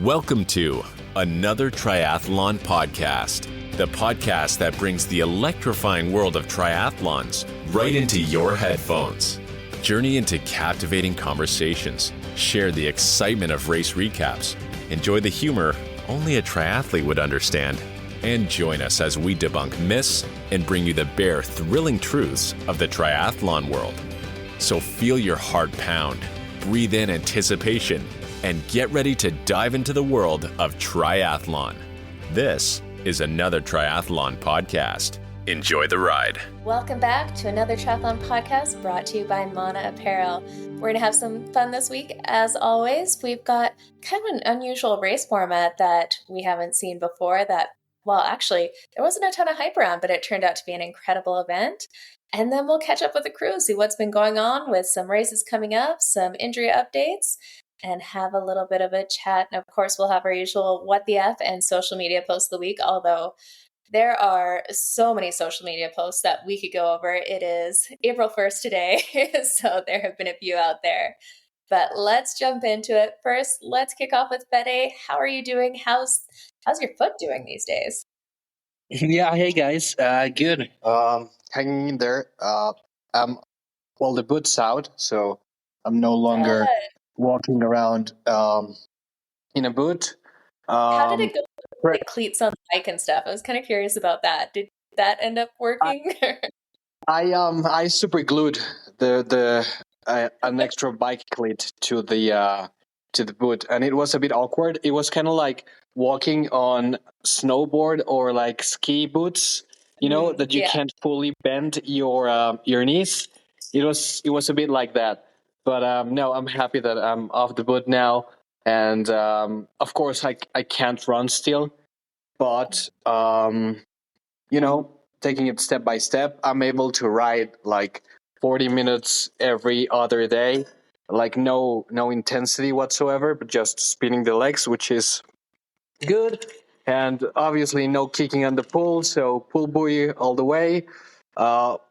Welcome to another Triathlon podcast, the podcast that brings the electrifying world of triathlons right into your headphones. Journey into captivating conversations, share the excitement of race recaps, enjoy the humor only a triathlete would understand, and join us as we debunk myths and bring you the bare, thrilling truths of the triathlon world. So feel your heart pound, breathe in anticipation, and get ready to dive into the world of triathlon. This is another Triathlon podcast. Enjoy the ride. Welcome back to another Triathlon podcast brought to you by Mana Apparel. We're going to have some fun this week. As always, we've got kind of an unusual race format that we haven't seen before actually, there wasn't a ton of hype around, but it turned out to be an incredible event. And then we'll catch up with the crew, see what's been going on with some races coming up, some injury updates, and have a little bit of a chat. And of course, we'll have our usual what the F and social media posts of the week, although there are so many social media posts that we could go over. It is April 1st today, so there have been a few out there. But let's jump into it. First, let's kick off with Fede. How are you doing? How's your foot doing these days? Yeah, hey guys. Good. Hanging in there. The boot's out, so I'm no longer walking around in a boot. How did it go with the cleats on the bike and stuff? I was kind of curious about that. Did that end up working? I super glued an extra bike cleat to the boot, and it was a bit awkward. It was kind of like walking on snowboard or like ski boots, that you can't fully bend your knees. It was a bit like that. But no, I'm happy that I'm off the boot now. And of course, I can't run still. But, taking it step by step, I'm able to ride like 40 minutes every other day. Like no intensity whatsoever, but just spinning the legs, which is good. And obviously no kicking on the pool, so pool buoy all the way. But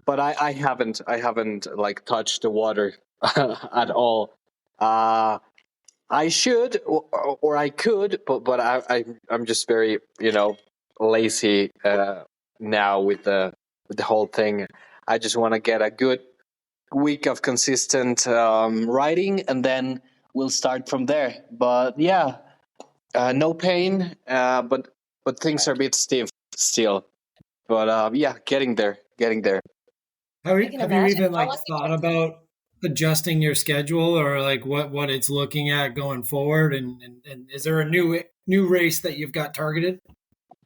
I haven't like touched the water at all. I should or I could, but I'm just very lazy now with the whole thing. I just want to get a good week of consistent riding, and then we'll start from there. But yeah, no pain, but things are a bit stiff still. But getting there. Have you even thought about adjusting your schedule or like what it's looking at going forward? And is there a new race that you've got targeted?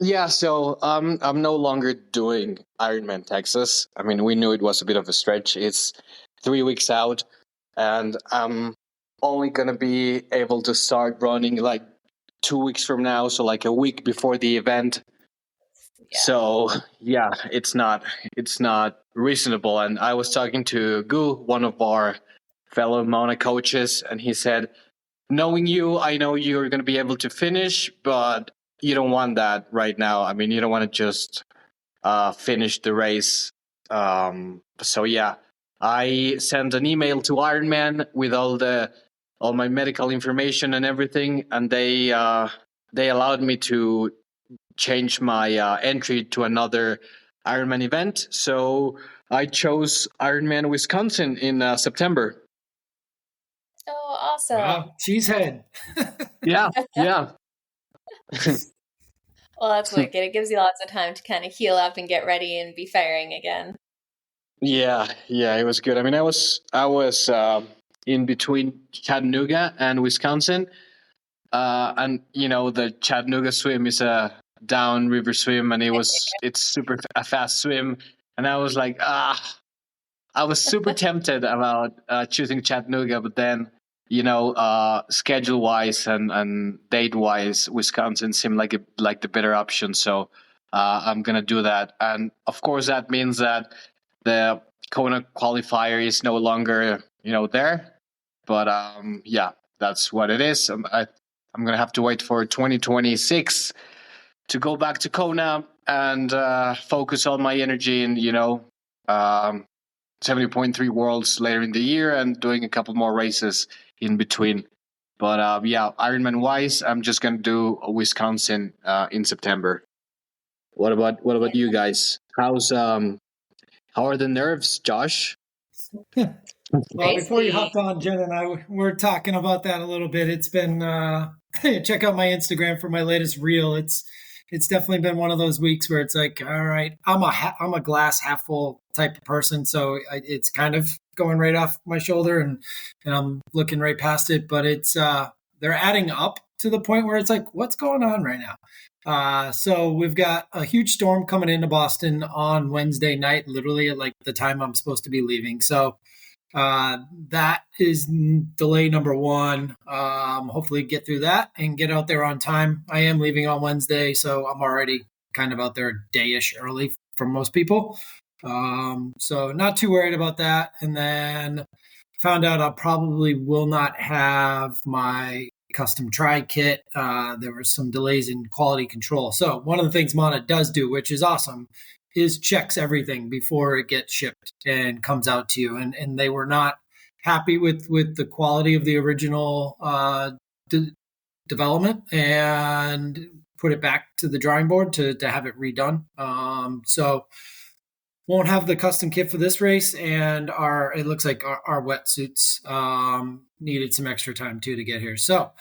Yeah, so I'm no longer doing Ironman Texas. I mean, we knew it was a bit of a stretch. It's 3 weeks out, and I'm only gonna be able to start running like 2 weeks from now, so like a week before the event. Yeah. So yeah, it's not reasonable. And I was talking to Gu, one of our fellow Mona coaches, and he said, knowing you, I know you're going to be able to finish, but you don't want that right now. I mean, you don't want to just finish the race. So yeah, I sent an email to Ironman with all my medical information and everything, and they allowed me to change my entry to another Ironman event. So I chose Ironman Wisconsin in September. Oh, awesome. Wow, cheesehead. Yeah. Well, that's wicked. It gives you lots of time to kind of heal up and get ready and be firing again. Yeah, it was good. I mean, I was in between Chattanooga and Wisconsin. And the Chattanooga swim is a downriver swim, and it's super a fast swim. And I was like, I was super tempted about choosing Chattanooga, but then schedule wise and date wise, Wisconsin seemed like the better option. So I'm gonna do that. And of course, that means that the Kona qualifier is no longer there. But that's what it is. I'm going to have to wait for 2026 to go back to Kona and focus all my energy in, 70.3 Worlds later in the year and doing a couple more races in between. But yeah, Ironman wise, I'm just gonna do Wisconsin in September. What about you guys? How are the nerves, Josh? Well, before you hopped on, Jen and I we're talking about that a little bit. It's been check out my Instagram for my latest reel. It's definitely been one of those weeks where it's like, all right, I'm a glass half full type of person, so it's kind of going right off my shoulder, and I'm looking right past it. But it's they're adding up to the point where it's like, what's going on right now? So we've got a huge storm coming into Boston on Wednesday night, literally at like the time I'm supposed to be leaving. So that is delay number one. Hopefully get through that and get out there on time. I am leaving on Wednesday, so I'm already kind of out there a day-ish early for most people. So not too worried about that. And then found out I probably will not have my custom tri kit. There were some delays in quality control. So one of the things Mana does do, which is awesome, is checks everything before it gets shipped and comes out to you. And they were not happy with the quality of the original development and put it back to the drawing board to have it redone. So won't have the custom kit for this race, and it looks like our wetsuits needed some extra time too to get here. So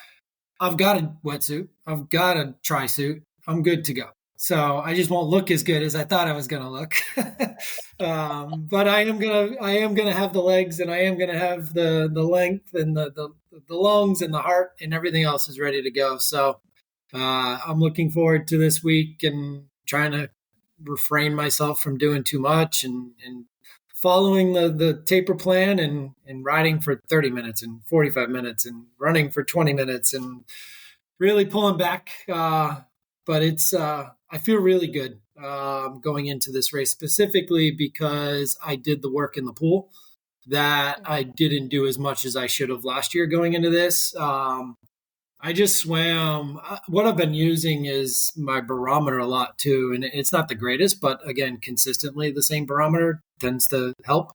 I've got a wetsuit, I've got a tri suit, I'm good to go. So I just won't look as good as I thought I was going to look. But I am gonna have the legs, and I am gonna have the length and the lungs and the heart, and everything else is ready to go. So I'm looking forward to this week and trying to refrain myself from doing too much and following the taper plan and riding for 30 minutes and 45 minutes and running for 20 minutes and really pulling back. But it's I feel really good going into this race, specifically because I did the work in the pool that I didn't do as much as I should have last year going into this. I just swam. What I've been using is my barometer a lot too. And it's not the greatest, but again, consistently the same barometer tends to help,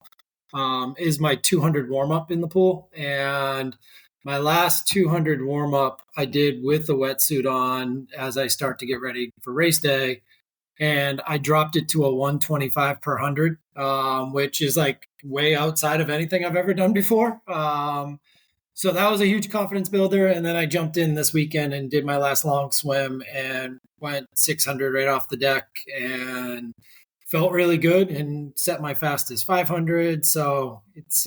is my 200 warm up in the pool. And my last 200 warm up I did with the wetsuit on as I start to get ready for race day. And I dropped it to a 125 per 100, which is like way outside of anything I've ever done before. So that was a huge confidence builder. And then I jumped in this weekend and did my last long swim and went 600 right off the deck and felt really good and set my fastest 500. So it's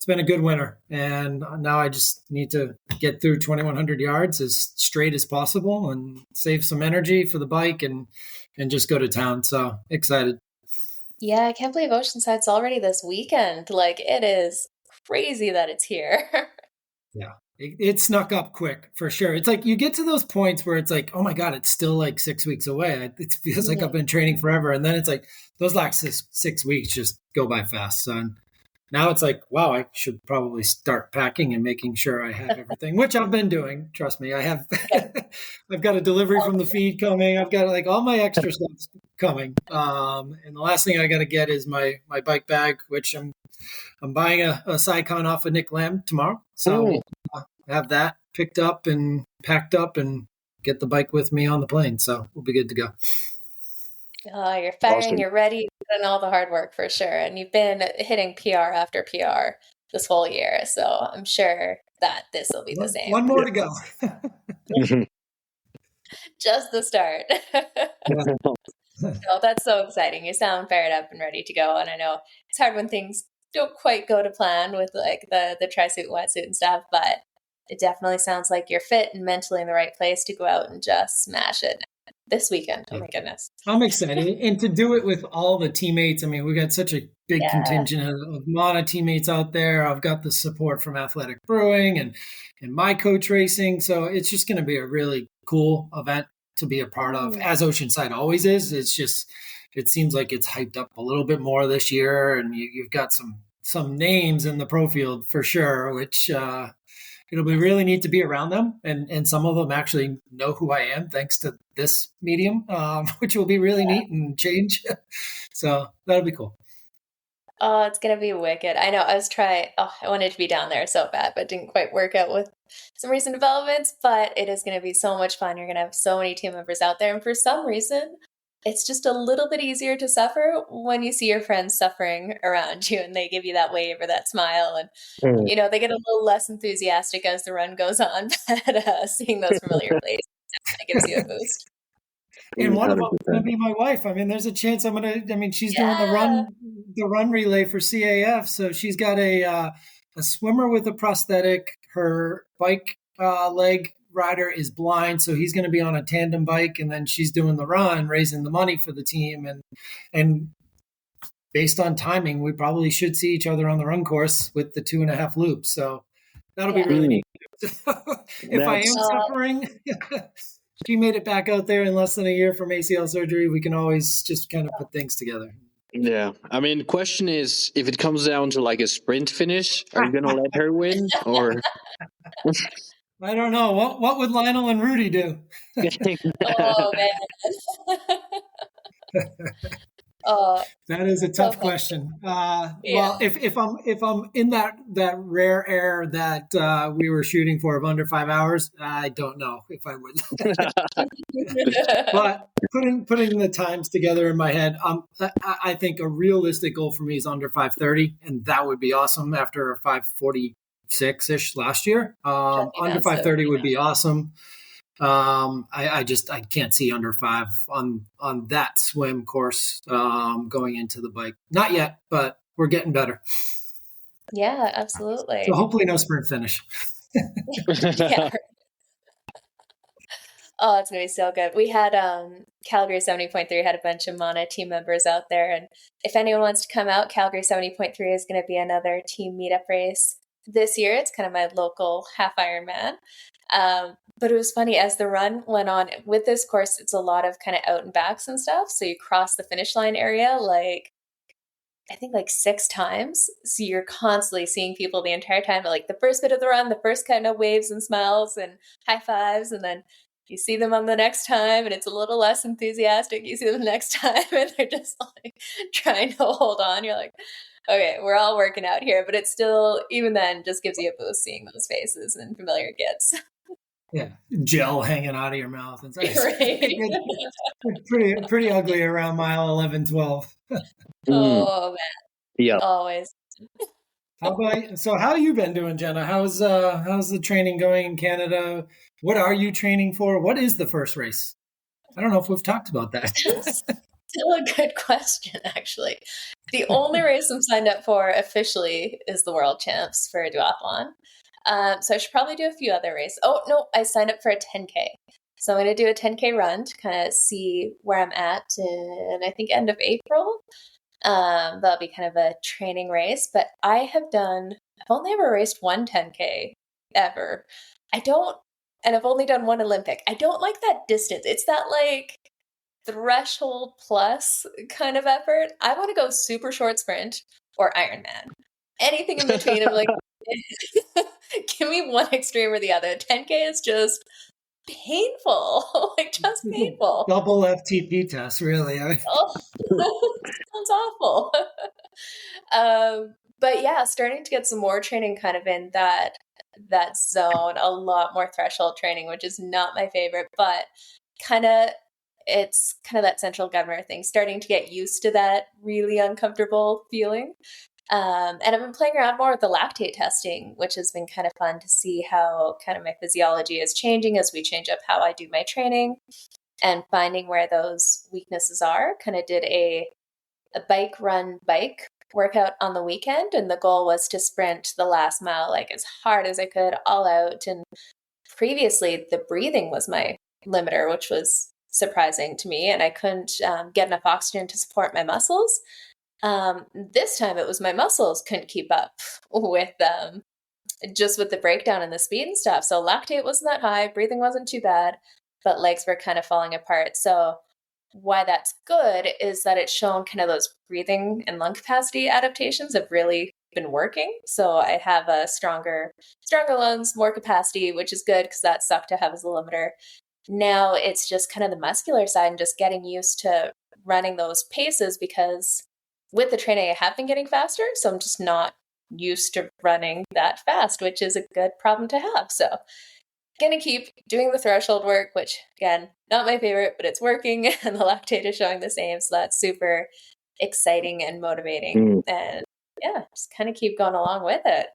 been a good winter. And now I just need to get through 2,100 yards as straight as possible and save some energy for the bike and just go to town. So excited. Yeah, I can't believe Oceanside's already this weekend. Like, it is crazy that it's here. Yeah, it snuck up quick for sure. It's like you get to those points where it's like, oh my God, it's still like 6 weeks away. It feels like I've been training forever. And then it's like those last six weeks just go by fast. So now it's like, wow, I should probably start packing and making sure I have everything, which I've been doing. Trust me, I have. I've got a delivery from the feed coming. I've got like all my extra stuff coming. And the last thing I got to get is my bike bag, which I'm buying a Sycon off of Nick Lamb tomorrow. So I'll have that picked up and packed up and get the bike with me on the plane. So we'll be good to go. Oh, you're firing, Awesome. You're ready, you've done all the hard work for sure. And you've been hitting PR after PR this whole year. So I'm sure that this will be the same. One more to go. Just the start. No, that's so exciting. You sound fired up and ready to go. And I know it's hard when things don't quite go to plan with like the tri-suit, wetsuit and stuff, but it definitely sounds like you're fit and mentally in the right place to go out and just smash it this weekend. Oh my goodness. I'm excited. And to do it with all the teammates. I mean, we got such a big contingent of Mana teammates out there. I've got the support from Athletic Brewing and my coach racing. So it's just going to be a really cool event to be a part of, as Oceanside always is. It's just, it seems like it's hyped up a little bit more this year. And you've got some names in the pro field for sure, which it'll be really neat to be around them. And some of them actually know who I am thanks to this medium, which will be really neat and change. So that'll be cool. Oh, it's going to be wicked. I know. I wanted to be down there so bad, but didn't quite work out with some recent developments. But it is going to be so much fun. You're going to have so many team members out there. And for some reason, it's just a little bit easier to suffer when you see your friends suffering around you and they give you that wave or that smile. And, they get a little less enthusiastic as the run goes on. But seeing those familiar faces definitely gives you a boost. And one of them is going to be my wife. I mean, there's a chance she's doing the run relay for CAF. So she's got a swimmer with a prosthetic. Her bike leg rider is blind. So he's going to be on a tandem bike. And then she's doing the run, raising the money for the team. And based on timing, we probably should see each other on the run course with the 2.5 loops. So that'll be really neat. If I am suffering... She made it back out there in less than a year from ACL surgery. We can always just kind of put things together. Yeah. I mean, the question is, if it comes down to like a sprint finish, are you going to let her win? Or I don't know. What would Lionel and Rudy do? Oh, man. That is a tough question. Well, if I'm in that rare air that we were shooting for of under 5 hours, I don't know if I would. But putting the times together in my head, I think a realistic goal for me is under 5:30, and that would be awesome after 5:46-ish last year. Under 5:30 would be awesome. I can't see under 5 on that swim course going into the bike. Not yet, but we're getting better. Yeah, absolutely. So hopefully no sprint finish. Yeah. Oh, it's going to be so good. We had Calgary 70.3 had a bunch of Mana team members out there. And if anyone wants to come out, Calgary 70.3 is going to be another team meetup race this year. It's kind of my local half Ironman. But it was funny as the run went on with this course, it's a lot of kind of out and backs and stuff. So you cross the finish line area, I think 6 times. So you're constantly seeing people the entire time. Like the first bit of the run, the first kind of waves and smiles and high fives. And then you see them on the next time and it's a little less enthusiastic. You see them the next time and they're just trying to hold on. You're like, okay, we're all working out here. But it still, even then, just gives you a boost seeing those faces and familiar gets. Yeah, gel hanging out of your mouth. And Right. pretty ugly around mile 11, 12. Oh, man. Yeah. Always. How have you been doing, Jenna? How's the training going in Canada? What are you training for? What is the first race? I don't know if we've talked about that. Still a good question, actually. The only race I'm signed up for officially is the World Champs for duathlon. So I should probably do a few other races. Oh, no, I signed up for a 10K. So I'm going to do a 10K run to kind of see where I'm at in, I think, end of April. That'll be kind of a training race. But I've only ever raced one 10K ever. And I've only done one Olympic. I don't like that distance. It's that threshold plus kind of effort. I want to go super short sprint or Ironman. Anything in between, I'm like, give me one extreme or the other. 10K is just painful, just painful. Double FTP test, really. Oh, sounds awful. But yeah, starting to get some more training kind of in that zone, a lot more threshold training, which is not my favorite, but it's kind of that central governor thing, starting to get used to that really uncomfortable feeling. And I've been playing around more with the lactate testing, which has been kind of fun to see how kind of my physiology is changing as we change up how I do my training and finding where those weaknesses are. Kind of did a bike workout on the weekend, and the goal was to sprint the last mile as hard as I could, all out. And previously, the breathing was my limiter, which was surprising to me, and I couldn't get enough oxygen to support my muscles. This time it was my muscles couldn't keep up with just with the breakdown and the speed and stuff. So lactate wasn't that high, breathing wasn't too bad, but legs were kind of falling apart. So why that's good is that it's shown kind of those breathing and lung capacity adaptations have really been working. So I have a stronger lungs, more capacity, which is good because that sucked to have as a limiter. Now it's just kind of the muscular side and just getting used to running those paces, because with the training, I have been getting faster. So I'm just not used to running that fast, which is a good problem to have. So going to keep doing the threshold work, which again, not my favorite, but it's working and the lactate is showing the same. So that's super exciting and motivating. And yeah, just kind of keep going along with it.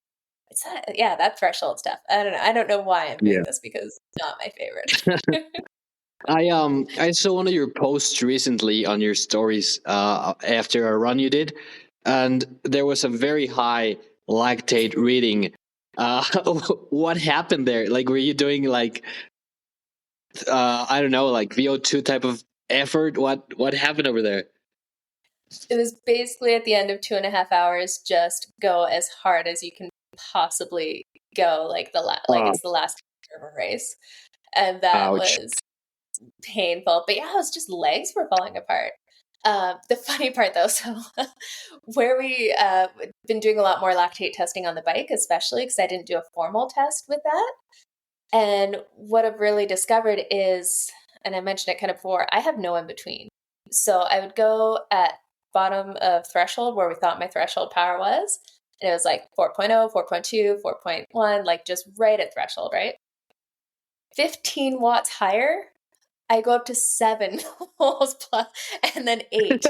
It's that threshold stuff. I don't know. I don't know why I'm doing this because it's not my favorite. I saw one of your posts recently on your stories after a run you did, and there was a very high lactate reading. What happened there? Like, were you doing like I don't know, like VO2 type of effort? What happened over there? It was basically at the end of 2.5 hours, just go as hard as you can possibly go, like it's the last of a race, and that was painful. But yeah, it was just legs were falling apart. The funny part though, so where we been doing a lot more lactate testing on the bike, especially because I didn't do a formal test with that. And what I've really discovered is, and I mentioned it kind of before, I have no in between. So I would go at bottom of threshold where we thought my threshold power was. And it was like 4.0, 4.2, 4.1, like just right at threshold, right? 15 watts higher, I go up to 7 volts plus, and then 8.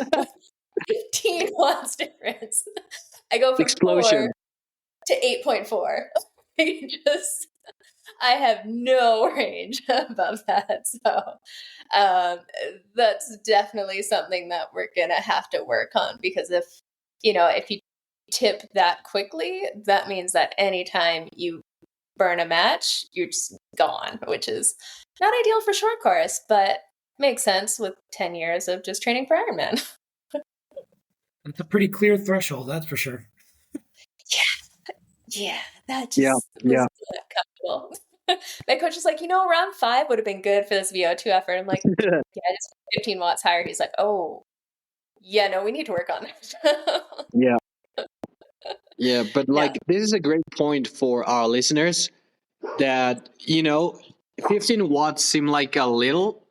15 watts difference. I go from explosion 4 to 8.4. I have no range above that. So that's definitely something that we're going to have to work on, because if you tip that quickly, that means that anytime you burn a match, you're just gone, which is not ideal for short course, but makes sense with 10 years of just training for Ironman. It's a pretty clear threshold, that's for sure. Yeah, that just was uncomfortable. My coach is like, round 5 would have been good for this VO2 effort. I'm like, yeah, just 15 watts higher. He's like, oh, yeah, no, we need to work on that. Yeah, but this is a great point for our listeners that, 15 watts seem like a little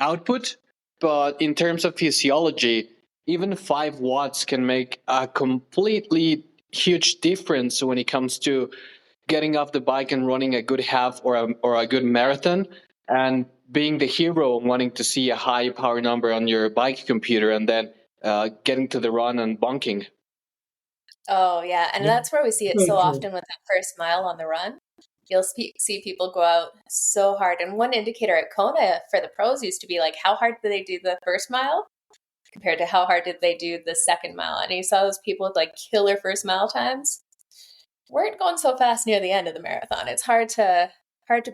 output, but in terms of physiology, even 5 watts can make a completely huge difference when it comes to getting off the bike and running a good half or a good marathon, and being the hero wanting to see a high power number on your bike computer and then getting to the run and bunking. Oh, yeah. And that's where we see it so often with that first mile on the run. You'll see people go out so hard. And one indicator at Kona for the pros used to be like, how hard did they do the first mile compared to how hard did they do the second mile? And you saw those people with like killer first mile times weren't going so fast near the end of the marathon. It's hard to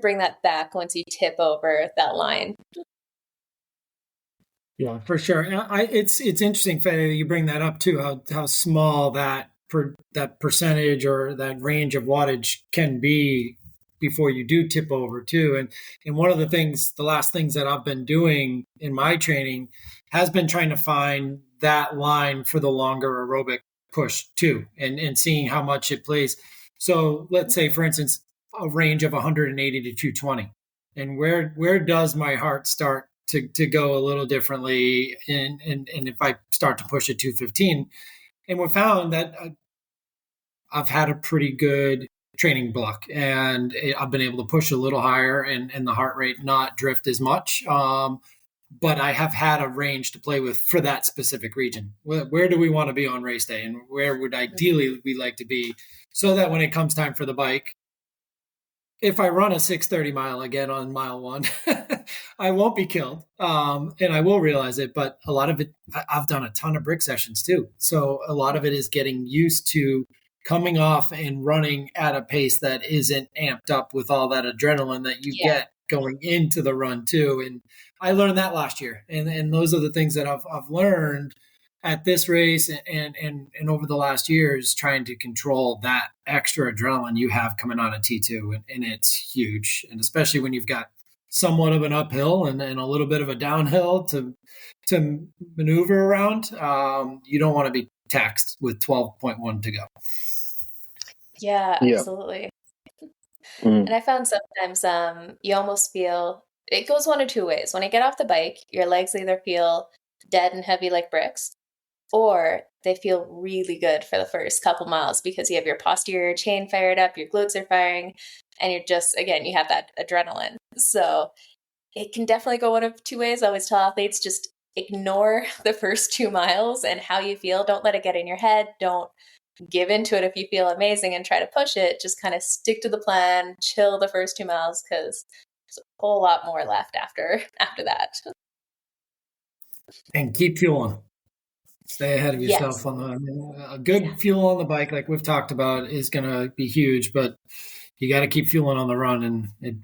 bring that back once you tip over that line. Yeah, for sure. It's interesting, Fede, you bring that up too, how small that percentage or that range of wattage can be before you do tip over too. And one of the last things that I've been doing in my training has been trying to find that line for the longer aerobic push too, and seeing how much it plays. So let's say, for instance, a range of 180 to 220. And where does my heart start to go a little differently? And if I start to push at 215, and we found that I've had a pretty good training block, and I've been able to push a little higher and the heart rate not drift as much. But I have had a range to play with for that specific region. Where do we want to be on race day, and where would ideally we like to be, so that when it comes time for the bike, if I run a 6:30 mile again on mile 1, I won't be killed, and I will realize it. But a lot of it, I've done a ton of brick sessions too. So a lot of it is getting used to coming off and running at a pace that isn't amped up with all that adrenaline that you get going into the run too. And I learned that last year. And those are the things that I've learned at this race and over the last years, trying to control that extra adrenaline you have coming out of T2. And it's huge. And especially when you've got somewhat of an uphill and a little bit of a downhill to maneuver around, you don't want to be taxed with 12.1 to go. Yeah, absolutely. And I found sometimes you almost feel it goes one of two ways. When I get off the bike, your legs either feel dead and heavy like bricks, or they feel really good for the first couple miles because you have your posterior chain fired up, your glutes are firing, and you're just, again, you have that adrenaline. So it can definitely go one of two ways. I always tell athletes, just ignore the first 2 miles and how you feel. Don't let it get in your head. Don't give into it if you feel amazing and try to push it. Just kind of stick to the plan, chill the first 2 miles, because there's a whole lot more left after that. And keep fueling. Stay ahead of yourself. On a good fuel on the bike, like we've talked about, is going to be huge, but you got to keep fueling on the run. And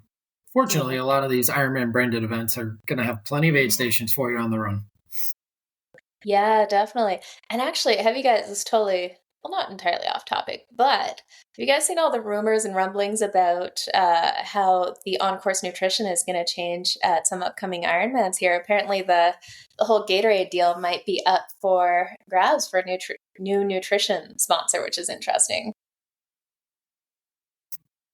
fortunately, a lot of these Ironman branded events are going to have plenty of aid stations for you on the run. Yeah, definitely. And actually, have you guys, this is totally, well, not entirely off topic, but have you guys seen all the rumors and rumblings about how the on-course nutrition is going to change at some upcoming Ironmans here? Apparently, the whole Gatorade deal might be up for grabs for a new nutrition sponsor, which is interesting.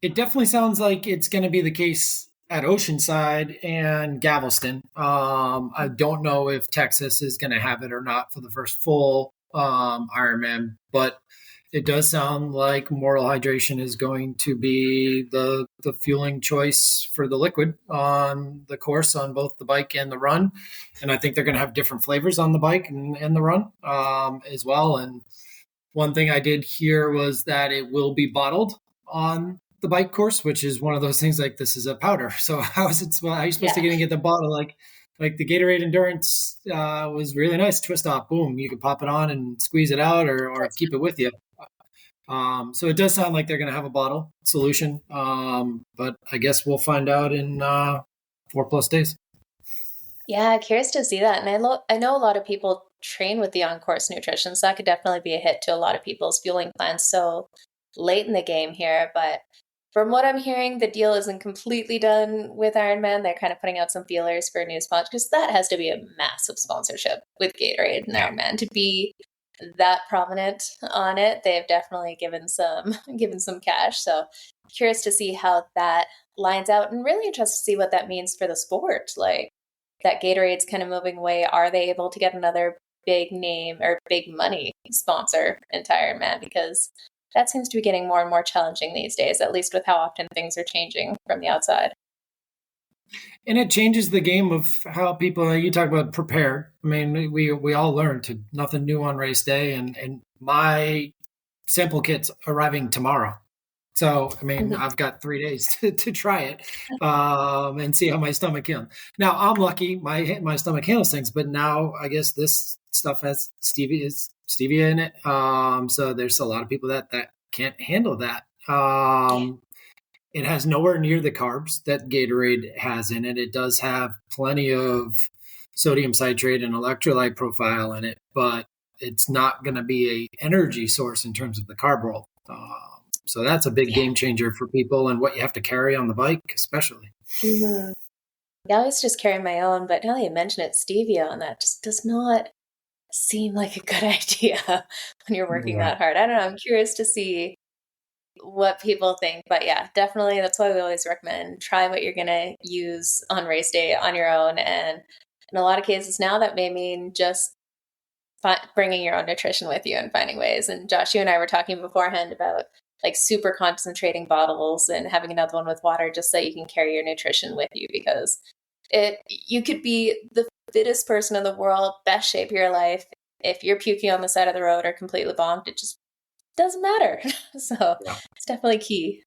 It definitely sounds like it's going to be the case at Oceanside and Galveston. I don't know if Texas is going to have it or not for the first full Ironman, but it does sound like moral hydration is going to be the fueling choice for the liquid on the course, on both the bike and the run. And I think they're going to have different flavors on the bike and the run as well. And one thing I did hear was that it will be bottled on the bike course, which is one of those things like, this is a powder. So how are you supposed to get the bottle? Like the Gatorade Endurance was really nice. Twist off, boom, you can pop it on and squeeze it out or keep it with you. So it does sound like they're going to have a bottle solution. But I guess we'll find out in 4+ days. Yeah, curious to see that. And I know a lot of people train with the on-course nutrition, so that could definitely be a hit to a lot of people's fueling plans so late in the game here. But from what I'm hearing, the deal isn't completely done with Ironman. They're kind of putting out some feelers for a new sponsor, because that has to be a massive sponsorship with Gatorade and Ironman to be that prominent on it. They've definitely given some cash. So curious to see how that lines out, and really interested to see what that means for the sport. Like, that Gatorade's kind of moving away. Are they able to get another big name or big money sponsor into Ironman? Because that seems to be getting more and more challenging these days, at least with how often things are changing from the outside. And it changes the game of how people, you talk about prepare. I mean, we all learn to nothing new on race day, and my sample kit's arriving tomorrow. So, I mean, I've got 3 days to try it and see how my stomach can. Now, I'm lucky my stomach handles things, but now I guess this stuff has stevia in it. So there's a lot of people that can't handle that. It has nowhere near the carbs that Gatorade has in it. It does have plenty of sodium citrate and electrolyte profile in it, but it's not going to be a energy source in terms of the carb roll. So that's a big game changer for people and what you have to carry on the bike, especially. Mm-hmm. I always just carry my own, but now that you mention it, stevia on that just does not seem like a good idea when you're working that hard. I don't know. I'm curious to see what people think, but yeah, definitely. That's why we always recommend try what you're going to use on race day on your own. And in a lot of cases now, that may mean just bringing your own nutrition with you and finding ways. And Josh, you and I were talking beforehand about like super concentrating bottles and having another one with water just so you can carry your nutrition with you, because you could be the fittest person in the world, best shape of your life. If you're puking on the side of the road or completely bombed, it just doesn't matter. So it's definitely key.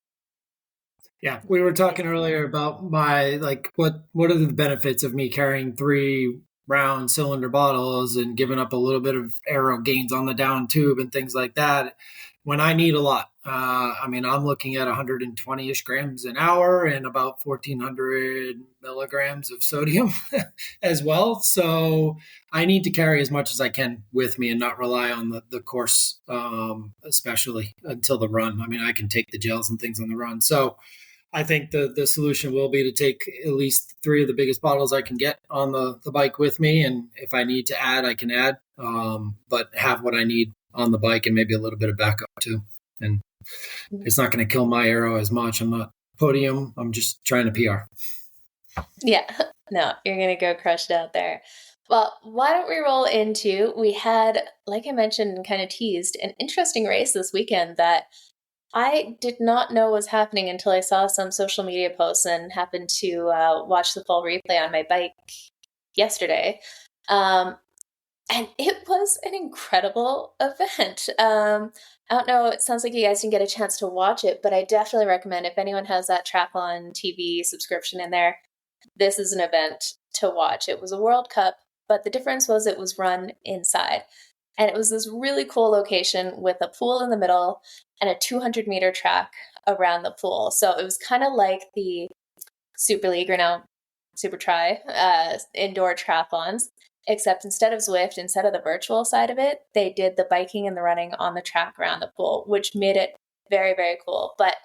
Yeah. We were talking earlier about my, like, what are the benefits of me carrying 3 round cylinder bottles and giving up a little bit of aero gains on the down tube and things like that when I need a lot. I mean, I'm looking at 120-ish grams an hour and about 1,400 milligrams of sodium as well. So I need to carry as much as I can with me and not rely on the course, especially until the run. I mean, I can take the gels and things on the run. So I think the solution will be to take at least 3 of the biggest bottles I can get on the bike with me. And if I need to add, I can add, but have what I need on the bike and maybe a little bit of backup too. And it's not going to kill my aero as much. I'm not podium. I'm just trying to PR. Yeah, no, you're going to go crush it out there. Well, why don't we roll into, we had, like I mentioned and kind of teased, an interesting race this weekend that I did not know was happening until I saw some social media posts and happened to watch the full replay on my bike yesterday. And it was an incredible event. I don't know, it sounds like you guys didn't get a chance to watch it, but I definitely recommend, if anyone has that Triathlon TV subscription in there, this is an event to watch. It was a World Cup, but the difference was it was run inside. And it was this really cool location with a pool in the middle and a 200-meter track around the pool. So it was kind of like the Super League, or now Super Tri, indoor triathlons, except instead of Zwift, instead of the virtual side of it, they did the biking and the running on the track around the pool, which made it very, very cool. But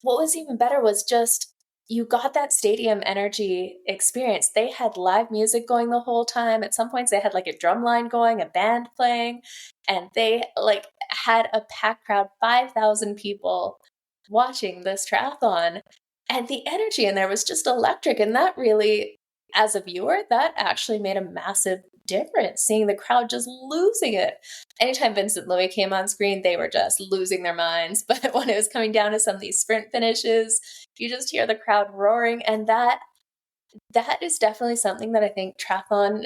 what was even better was just, you got that stadium energy experience. They had live music going the whole time. At some points, they had like a drum line going, a band playing, and they like had a packed crowd, 5,000 people watching this triathlon. And the energy in there was just electric. And that really, as a viewer, that actually made a massive difference, seeing the crowd just losing it. Anytime Vincent Louis came on screen, they were just losing their minds. But when it was coming down to some of these sprint finishes, you just hear the crowd roaring. And that is definitely something that I think triathlon,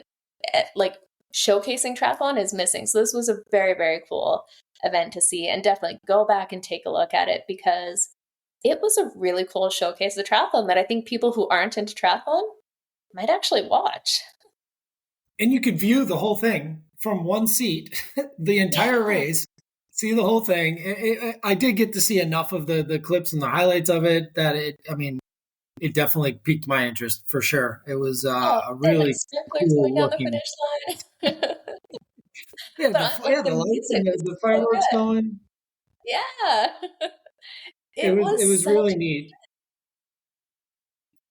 like showcasing triathlon, is missing. So this was a very, very cool event to see, and definitely go back and take a look at it, because it was a really cool showcase of triathlon that I think people who aren't into triathlon might actually watch. And you could view the whole thing from one seat, the entire race, see the whole thing. I did get to see enough of the clips and the highlights of it that it definitely piqued my interest for sure. It was a really cool looking. Yeah, the lights and the fireworks going. Yeah. It was really neat.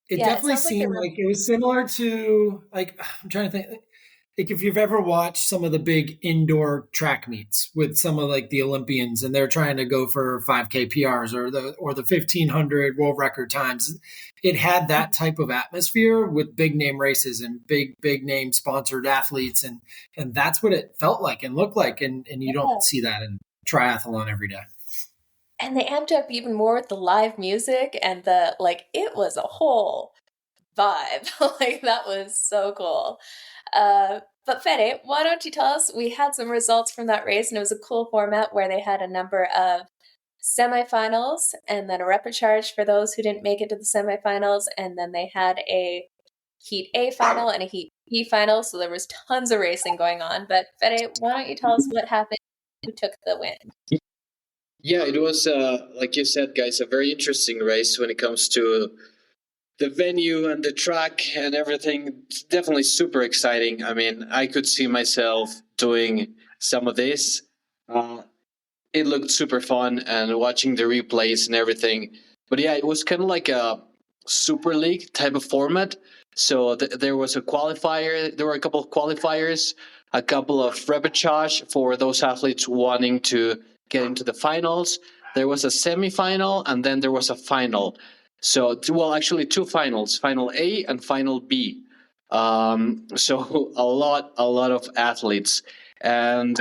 It definitely seemed like it was similar to, like, I'm trying to think, like if you've ever watched some of the big indoor track meets with some of like the Olympians, and they're trying to go for 5K PRs or the 1500 world record times. It had that type of atmosphere with big name races and big name sponsored athletes, and that's what it felt like and looked like, and you don't see that in triathlon every day. And they amped up even more with the live music and it was a whole vibe. Like, that was so cool. But Fede, why don't you tell us, we had some results from that race, and it was a cool format where they had a number of semifinals and then a repechage for those who didn't make it to the semifinals. And then they had a Heat A final and a Heat B final. So there was tons of racing going on. But Fede, why don't you tell us what happened, who took the win? Yeah, it was, like you said, guys, a very interesting race when it comes to the venue and the track and everything. It's definitely super exciting. I mean, I could see myself doing some of this. It looked super fun, and watching the replays and everything. But yeah, it was kind of like a Super League type of format. So there was a qualifier. There were a couple of qualifiers, a couple of repechage for those athletes wanting to get into the finals. There was a semifinal, and then there was a final. So, well, actually two finals, Final A and Final B. So a lot of athletes. And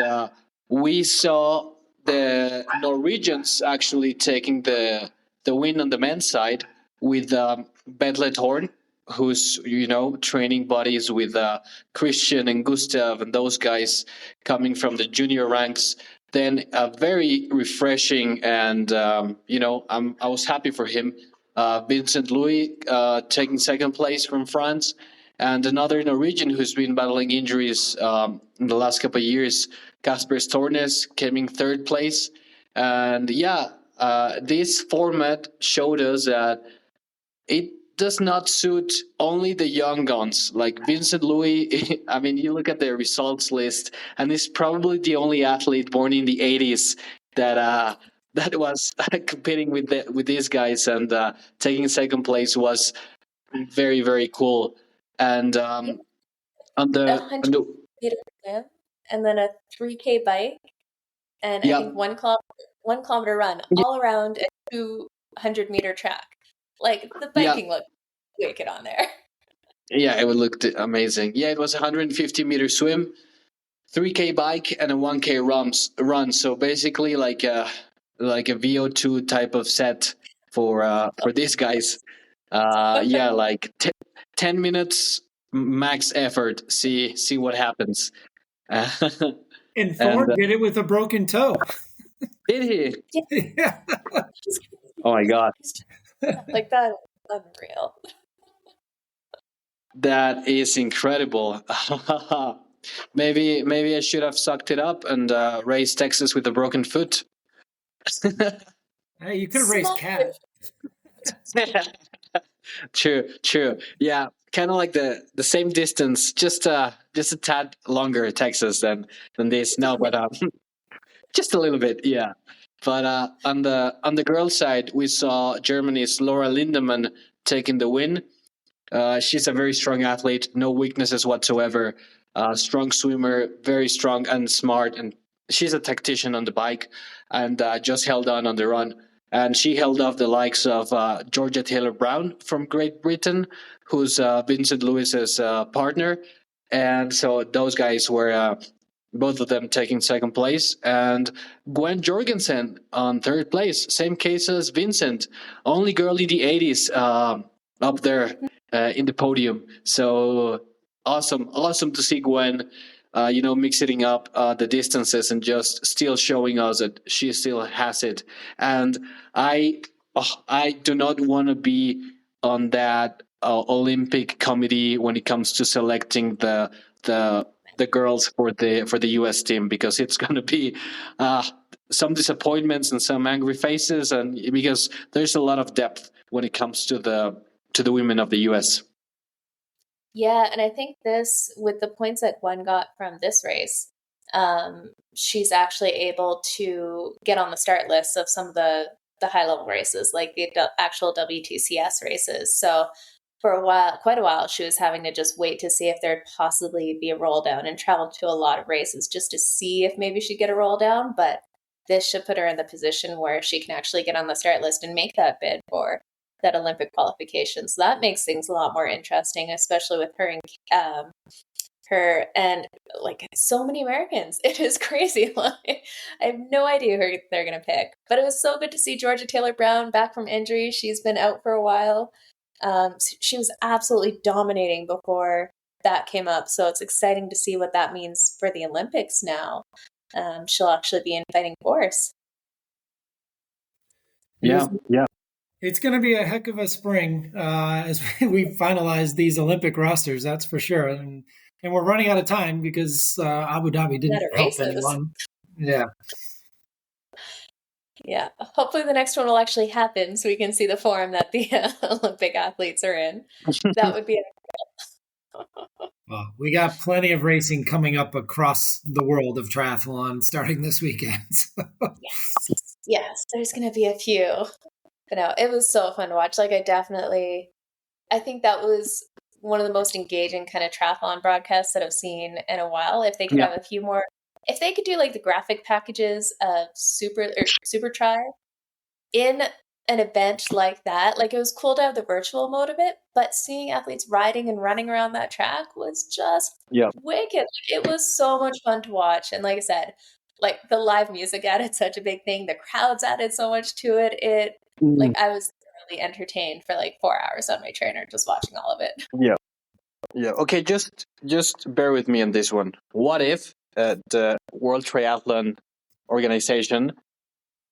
we saw the Norwegians actually taking the win on the men's side with Bentley Horn, who's, training buddies with Christian and Gustav and those guys coming from the junior ranks. Then a very refreshing, and I was happy for him. Vincent Louis taking second place from France, and another Norwegian who's been battling injuries in the last couple of years, Kasper Stornes, came in third place. And this format showed us that it does not suit only the young guns like Vincent Louis. I mean, you look at the results list, and he's probably the only athlete born in the 80s that was competing with these guys, and taking second place was very, very cool. And on the 100 meter swim, and then a 3K bike, and I think 1 kilometer run all around a 200-meter track. Like, the biking looked wicked on there. Yeah, it would look amazing. Yeah, it was a 150-meter swim, 3K bike, and a 1K run. So basically, like a VO2 type of set for these guys. Yeah, like 10 minutes max effort. See what happens. And And Thor did it with a broken toe. did he? Yeah. Oh my god, Like that, unreal. that is incredible. Maybe I should have sucked it up and raced Texas with a broken foot. Hey, you could have raced Cat. True. Yeah, kind of like the same distance, just a tad longer Texas than this. No, but just a little bit, yeah. But on the girls' side, we saw Germany's Laura Lindemann taking the win. She's a very strong athlete, no weaknesses whatsoever. Strong swimmer, very strong and smart, and she's a tactician on the bike, and just held on the run. And she held off the likes of Georgia Taylor Brown from Great Britain, who's Vincent Lewis's partner. And so those guys were both of them taking second place, and Gwen Jorgensen on third place. Same case as Vincent, only girl in the 80s up there in the podium. So awesome to see Gwen. Mixing up the distances and just still showing us that she still has it. And I do not want to be on that Olympic committee when it comes to selecting the girls for the U.S. team, because it's going to be some disappointments and some angry faces, and because there's a lot of depth when it comes to the women of the U.S. Yeah, and I think this, with the points that Gwen got from this race, she's actually able to get on the start list of some of the high level races, like the actual WTCS races. So for quite a while, she was having to just wait to see if there'd possibly be a roll down, and traveled to a lot of races just to see if maybe she'd get a roll down. But this should put her in the position where she can actually get on the start list and make that bid for that Olympic qualification. So that makes things a lot more interesting, especially with her and like so many Americans. It is crazy. Like, I have no idea who they're going to pick, but it was so good to see Georgia Taylor Brown back from injury. She's been out for a while. She was absolutely dominating before that came up. So it's exciting to see what that means for the Olympics now. She'll actually be in fighting force. Yeah. It's going to be a heck of a spring as we finalize these Olympic rosters, that's for sure. And we're running out of time because Abu Dhabi didn't help anyone. Yeah. Yeah. Hopefully the next one will actually happen so we can see the form that the Olympic athletes are in. That would be Well, we got plenty of racing coming up across the world of triathlon starting this weekend. Yes, there's going to be a few. But no, it was so fun to watch. Like, I think that was one of the most engaging kind of triathlon broadcasts that I've seen in a while. If they could have a few more, if they could do like the graphic packages of Super Tri in an event like that, like, it was cool to have the virtual mode of it, but seeing athletes riding and running around that track was just wicked. It was so much fun to watch. And like I said, like, the live music added such a big thing. The crowds added so much to it. Like, I was really entertained for like 4 hours on my trainer just watching all of it. Yeah. Okay, just bear with me on this one. What if the World Triathlon Organization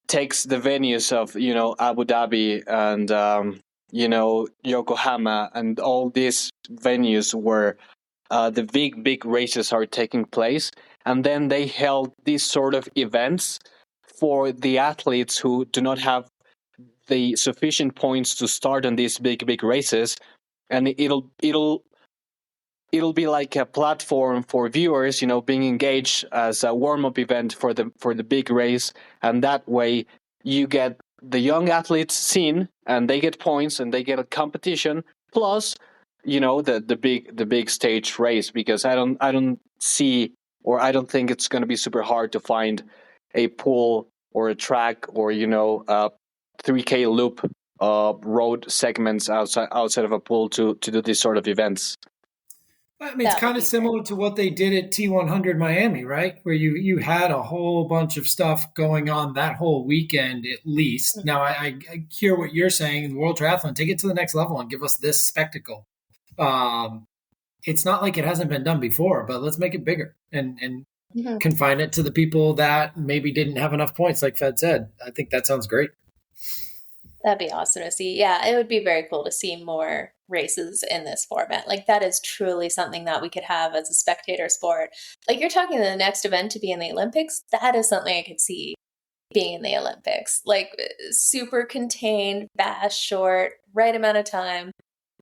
takes the venues of Abu Dhabi and Yokohama and all these venues where the big races are taking place, and then they held these sort of events for the athletes who do not have the sufficient points to start on these big races, and it'll be like a platform for viewers, being engaged as a warm-up event for the big race, and that way you get the young athletes seen, and they get points, and they get a competition, plus the big stage race, because I don't see, or I don't think it's going to be super hard to find a pool or a track or a 3K loop road segments outside of a pool to do these sort of events. I mean, it's kind of similar to what they did at T100 Miami, right? Where you had a whole bunch of stuff going on that whole weekend at least. Mm-hmm. Now, I hear what you're saying in the World Triathlon. Take it to the next level and give us this spectacle. It's not like it hasn't been done before, but let's make it bigger and mm-hmm. confine it to the people that maybe didn't have enough points, like Fed said. I think that sounds great. That'd be awesome to see. Yeah, it would be very cool to see more races in this format. Like, that is truly something that we could have as a spectator sport. Like, you're talking the next event to be in the Olympics. That is something I could see being in the Olympics. Like, super contained, fast, short, right amount of time.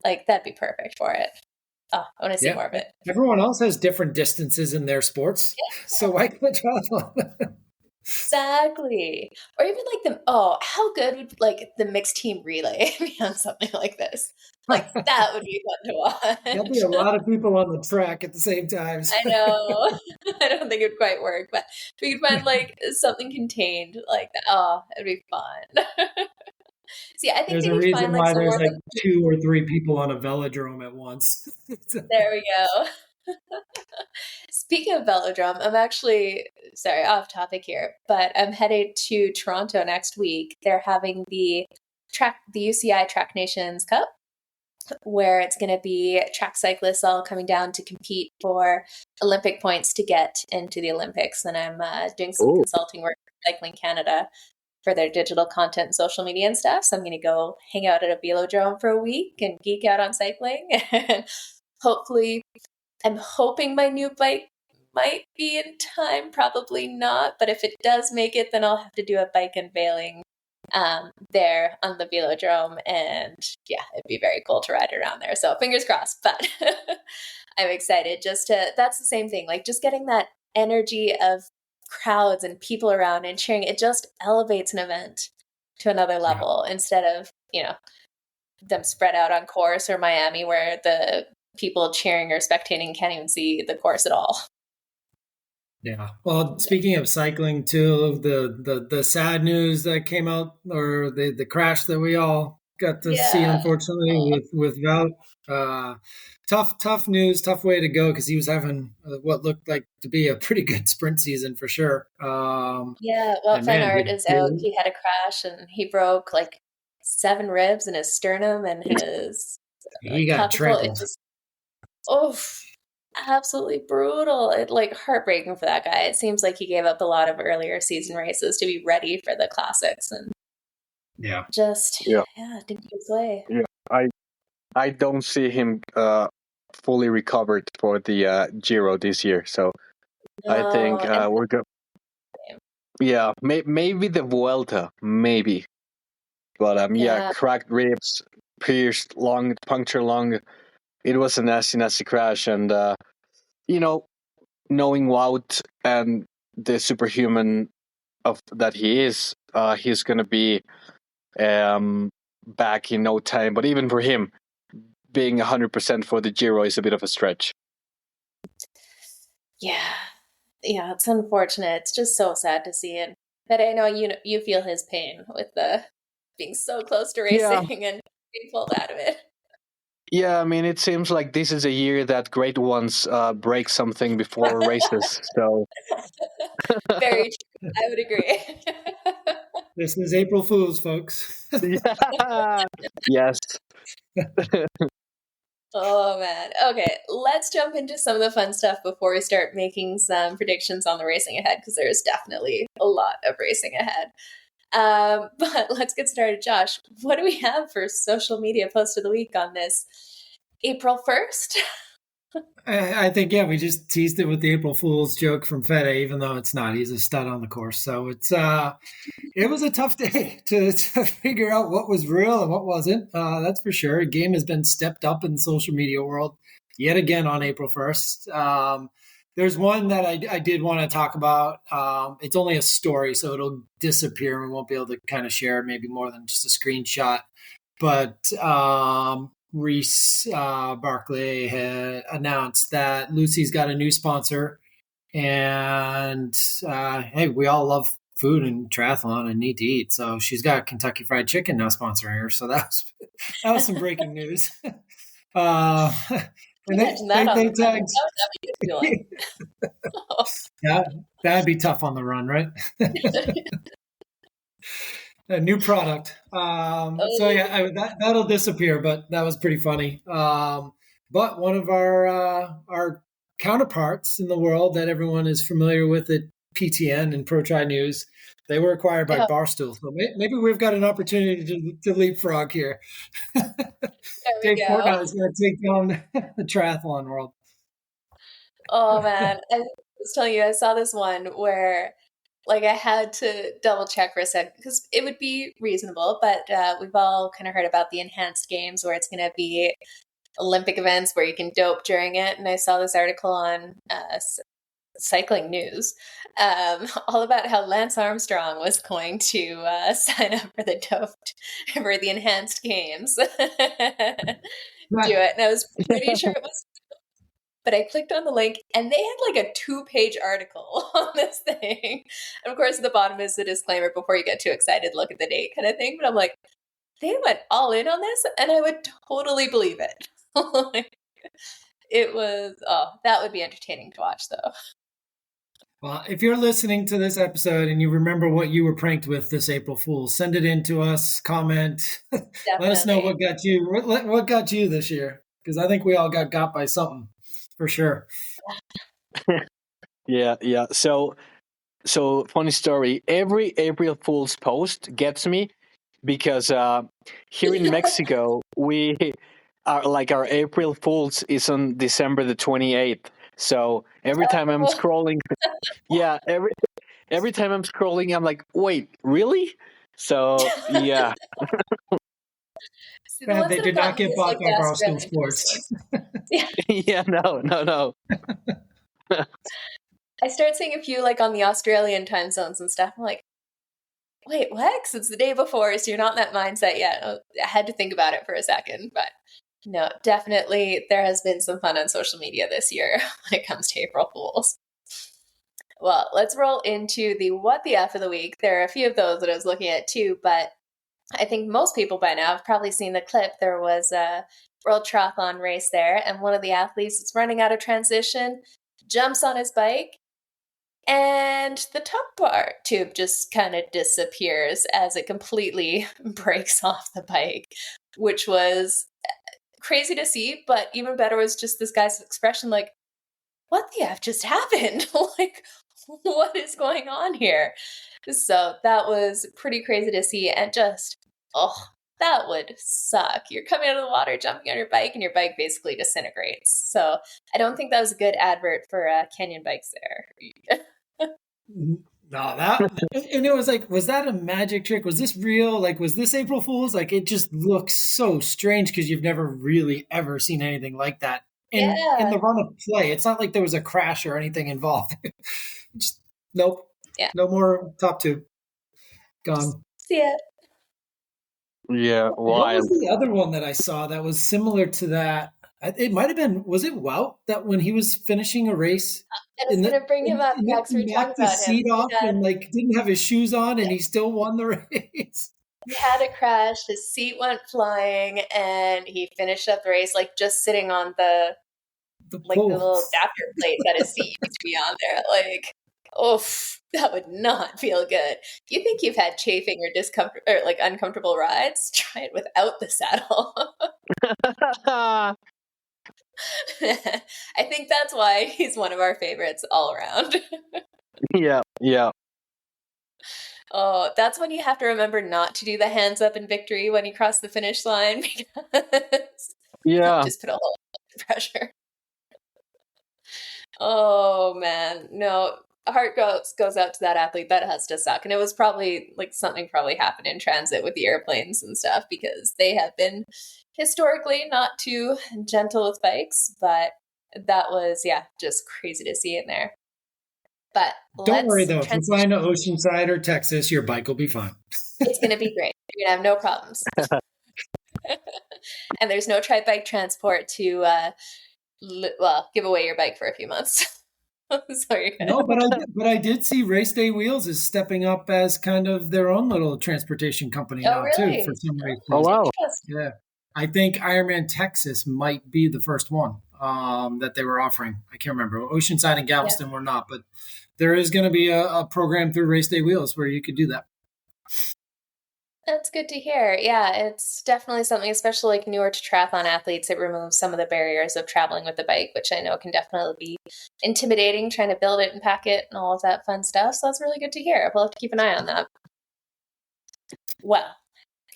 Like, that'd be perfect for it. Oh, I want to see more of it. Everyone else has different distances in their sports. Yeah. So why can't triathlon? Exactly. Or even like how good would like the mixed team relay be on something like this? Like, that would be fun to watch. There'll be a lot of people on the track at the same time. I know. I don't think it would quite work, but if we could find like something contained like that, it'd be fun. See, I think there's a reason why there's like 2 or 3 people on a velodrome at once. There we go. Speaking of velodrome, I'm actually, sorry, off topic here, but I'm headed to Toronto next week. They're having the UCI Track Nations Cup, where it's going to be track cyclists all coming down to compete for Olympic points to get into the Olympics. And I'm doing some consulting work for Cycling Canada for their digital content and social media and stuff. So I'm going to go hang out at a velodrome for a week and geek out on cycling. And hopefully, I'm hoping my new bike might be in time, probably not. But if it does make it, then I'll have to do a bike unveiling there on the velodrome. And yeah, it'd be very cool to ride around there. So fingers crossed, but I'm excited that's the same thing. Like, just getting that energy of crowds and people around and cheering, it just elevates an event to another level instead of, them spread out on course or Miami where the people cheering or spectating can't even see the course at all. Yeah. Well, speaking of cycling too, the sad news that came out, or the crash that we all got to see, unfortunately, with Wout. Tough news, tough way to go, because he was having what looked like to be a pretty good sprint season for sure. Wout van Aert is out. He had a crash and he broke like 7 ribs in his sternum and his he got trampled. Absolutely brutal. It like heartbreaking for that guy. It seems like he gave up a lot of earlier season races to be ready for the classics and didn't get his way. Yeah, I don't see him fully recovered for the Giro this year. So I think we're good. Yeah, maybe the Vuelta, maybe. But cracked ribs, pierced lung, punctured lung. It was a nasty crash, and knowing Wout and the superhuman that he is, he's gonna be back in no time. But even for him, being 100% for the Giro is a bit of a stretch. Yeah, it's unfortunate. It's just so sad to see it. But I know you feel his pain with the being so close to racing and being pulled out of it. Yeah, I mean, it seems like this is a year that great ones break something before races. So very true. I would agree. This is April Fool's, folks. Yes. Oh, man. Okay, let's jump into some of the fun stuff before we start making some predictions on the racing ahead, because there's definitely a lot of racing ahead. But let's get started. Josh, what do we have for social media post of the week on this April 1st? I think, we just teased it with the April Fool's joke from Fede, even though it's not. He's a stud on the course. So it was a tough day to figure out what was real and what wasn't. That's for sure. Game has been stepped up in the social media world yet again on April 1st. There's one that I did want to talk about. It's only a story, so it'll disappear. We won't be able to kind of share maybe more than just a screenshot. But Reese Barclay had announced that Lucy's got a new sponsor. And hey, we all love food and triathlon and need to eat. So she's got Kentucky Fried Chicken now sponsoring her. So that was some breaking news. And they tagged. That'd be tough on the run, right? A new product. So yeah, that'll disappear, but that was pretty funny. But one of our counterparts in the world that everyone is familiar with at PTN and Pro Tri News, they were acquired by Barstool. So maybe we've got an opportunity to leapfrog here. Dave Portnoy is going to take down the triathlon world. Oh man, I was telling you, I saw this one where like I had to double check for a second because it would be reasonable, but we've all kind of heard about the enhanced games where it's going to be Olympic events where you can dope during it. And I saw this article on Cycling News all about how Lance Armstrong was going to sign up for the enhanced games. Do it. And I was pretty sure it was, but I clicked on the link and they had like a 2-page article on this thing. And of course, at the bottom is the disclaimer before you get too excited, look at the date kind of thing. But I'm like, they went all in on this and I would totally believe it. It was, that would be entertaining to watch though. Well, if you're listening to this episode and you remember what you were pranked with this April Fool, send it in to us, comment, let us know what got you this year. Because I think we all got by something for sure. Yeah. So funny story. Every April Fool's post gets me because here in Mexico, our April Fool's is on December the 28th. So every time I'm scrolling, every time I'm scrolling, I'm like, wait, really? So yeah. See, they did not get bought by Barstool Sports. Yeah, no. I start seeing a few like on the Australian time zones and stuff. I'm like, wait, what? 'Cause it's the day before, so you're not in that mindset yet. I had to think about it for a second, but no, definitely there has been some fun on social media this year when it comes to April Fools. Well, let's roll into the What the F of the week. There are a few of those that I was looking at too, but I think most people by now have probably seen the clip. There was a World Triathlon race there, and one of the athletes is running out of transition, jumps on his bike, and the top bar tube just kind of disappears as it completely breaks off the bike, which was crazy to see, but even better was just this guy's expression like, what the F just happened? Like, what is going on here? So that was pretty crazy to see, and just, that would suck. You're coming out of the water, jumping on your bike, and your bike basically disintegrates. So I don't think that was a good advert for Canyon bikes there. No, and it was like, was that a magic trick? Was this real? Like, was this April Fool's? Like, it just looks so strange because you've never really ever seen anything like that in the run of play. It's not like there was a crash or anything involved. Just nope. Yeah. No more top tube. Gone. See it. Yeah. What was the other one that I saw that was similar to that? It might have been, was it Wout that when he was finishing a race? I was going to bring him up next. We talked about him. Seat off and like didn't have his shoes on, and he still won the race. He had a crash. His seat went flying, and he finished up the race like just sitting on the little adapter plate that his seat used to be on there. Like, oof, that would not feel good. If you think you've had chafing or discomfort or like uncomfortable rides, try it without the saddle. I think that's why he's one of our favorites all around. Yeah. Oh, that's when you have to remember not to do the hands up in victory when you cross the finish line, because just put a whole lot of pressure. Oh man, no, heart goes out to that athlete. That has to suck. And it was probably like something happened in transit with the airplanes and stuff, because they have been historically not too gentle with bikes, but that was, just crazy to see in there. But don't worry though, if you fly to Oceanside or Texas, your bike will be fine. It's going to be great. You're going to have no problems. And there's no tri-bike transport to, give away your bike for a few months. Sorry. No, but I did see Race Day Wheels is stepping up as kind of their own little transportation company now really? too for some races. Oh wow! Yeah, I think Ironman Texas might be the first one that they were offering. I can't remember. Oceanside and Galveston were not, but there is going to be a program through Race Day Wheels where you could do that. That's good to hear. Yeah, it's definitely something, especially like newer to triathlon athletes, it removes some of the barriers of traveling with the bike, which I know can definitely be intimidating, trying to build it and pack it and all of that fun stuff. So that's really good to hear. We'll have to keep an eye on that. Well,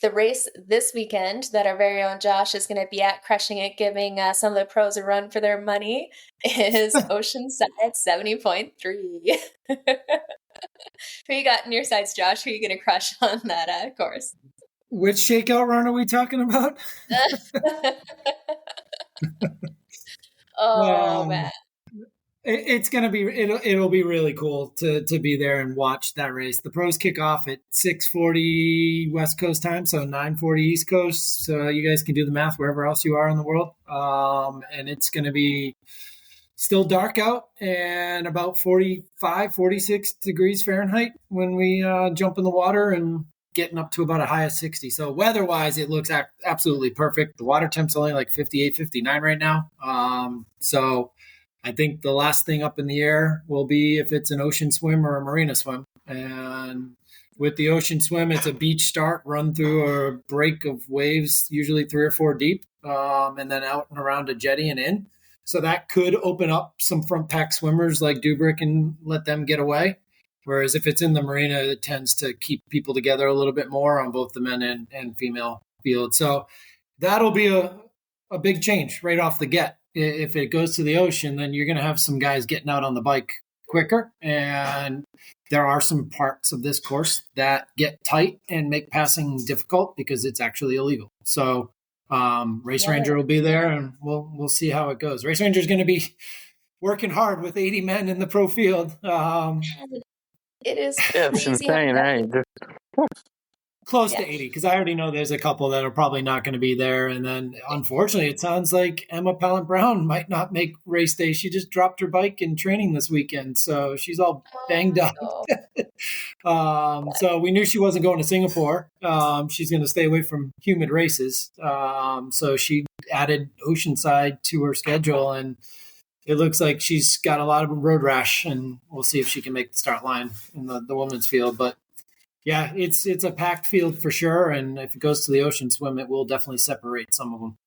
the race this weekend that our very own Josh is going to be at, crushing it, giving some of the pros a run for their money, is Oceanside 70.3. Who you got in your sights, Josh? Who are you going to crush on that course? Which shakeout run are we talking about? Man. It's going to be, it'll be really cool to be there and watch that race. The pros kick off at 6:40 West Coast time, so 9:40 East Coast. So you guys can do the math wherever else you are in the world. And it's going to be still dark out and about 45, 46 degrees Fahrenheit when we jump in the water, and getting up to about a high of 60. So weather-wise, it looks absolutely perfect. The water temp's only like 58, 59 right now. So I think the last thing up in the air will be if it's an ocean swim or a marina swim. And with the ocean swim, it's a beach start, run through a break of waves, usually 3 or 4 deep, and then out and around a jetty and in. So that could open up some front pack swimmers like Dubrick and let them get away. Whereas if it's in the marina, it tends to keep people together a little bit more on both the men and female field. So that'll be a big change right off the get. If it goes to the ocean, then you're going to have some guys getting out on the bike quicker. And there are some parts of this course that get tight and make passing difficult because it's actually illegal. So Race Ranger will be there, and we'll see how it goes. Race Ranger is going to be working hard with 80 men in the pro field. It is it's insane, right? Close to 80, because I already know there's a couple that are probably not going to be there. And then, unfortunately, it sounds like Emma Pallant-Brown might not make race day. She just dropped her bike in training this weekend, so she's all banged up. So we knew she wasn't going to Singapore. She's going to stay away from humid races. So she added Oceanside to her schedule, and it looks like she's got a lot of road rash, and we'll see if she can make the start line in the women's field. But yeah, it's a packed field for sure, and if it goes to the ocean swim, it will definitely separate some of them.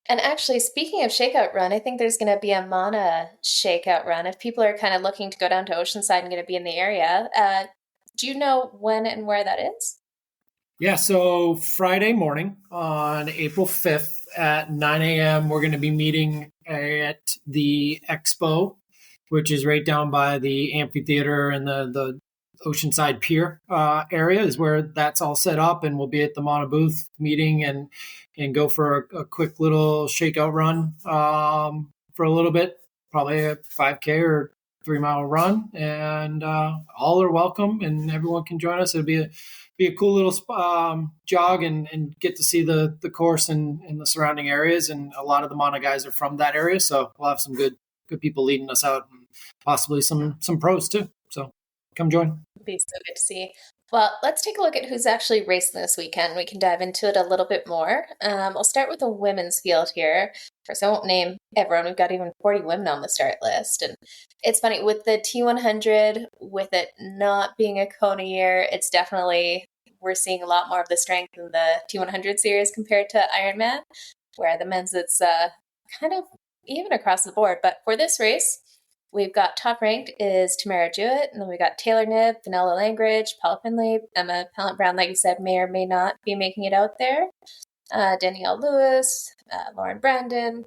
And actually, speaking of shakeout run, I think there's going to be a Mana shakeout run. If people are kind of looking to go down to Oceanside and going to be in the area, do you know when and where that is? Yeah, so Friday morning on April 5th at 9 a.m., we're going to be meeting at the Expo, which is right down by the amphitheater and the Oceanside Pier area is where that's all set up, and we'll be at the Mana booth meeting and go for a quick little shakeout run for a little bit, probably a 5K or 3-mile run, and all are welcome and everyone can join us. It'll be a cool little jog and get to see the course and the surrounding areas, and a lot of the Mana guys are from that area, so we'll have some good people leading us out, and possibly some pros too. So come join. It'd be so good to see. Well, let's take a look at who's actually racing this weekend. We can dive into it a little bit more. I'll start with the women's field here. First, I won't name everyone. We've got even 40 women on the start list. And it's funny, with the T100, with it not being a Kona year, it's definitely, we're seeing a lot more of the strength in the T100 series compared to Ironman, where the men's, it's kind of even across the board. But for this race, we've got top ranked is Tamara Jewett, and then we got Taylor Knibb, Vanilla Langridge, Paula Finley, Emma Pallant-Brown, like you said, may or may not be making it out there. Danielle Lewis, Lauren Brandon.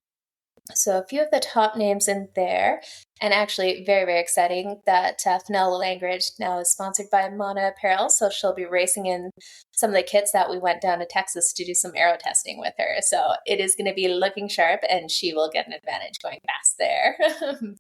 So a few of the top names in there. And actually, very, very exciting that Vanilla Langridge now is sponsored by Mana Apparel. So she'll be racing in some of the kits that we went down to Texas to do some aero testing with her. So it is going to be looking sharp, and she will get an advantage going fast there.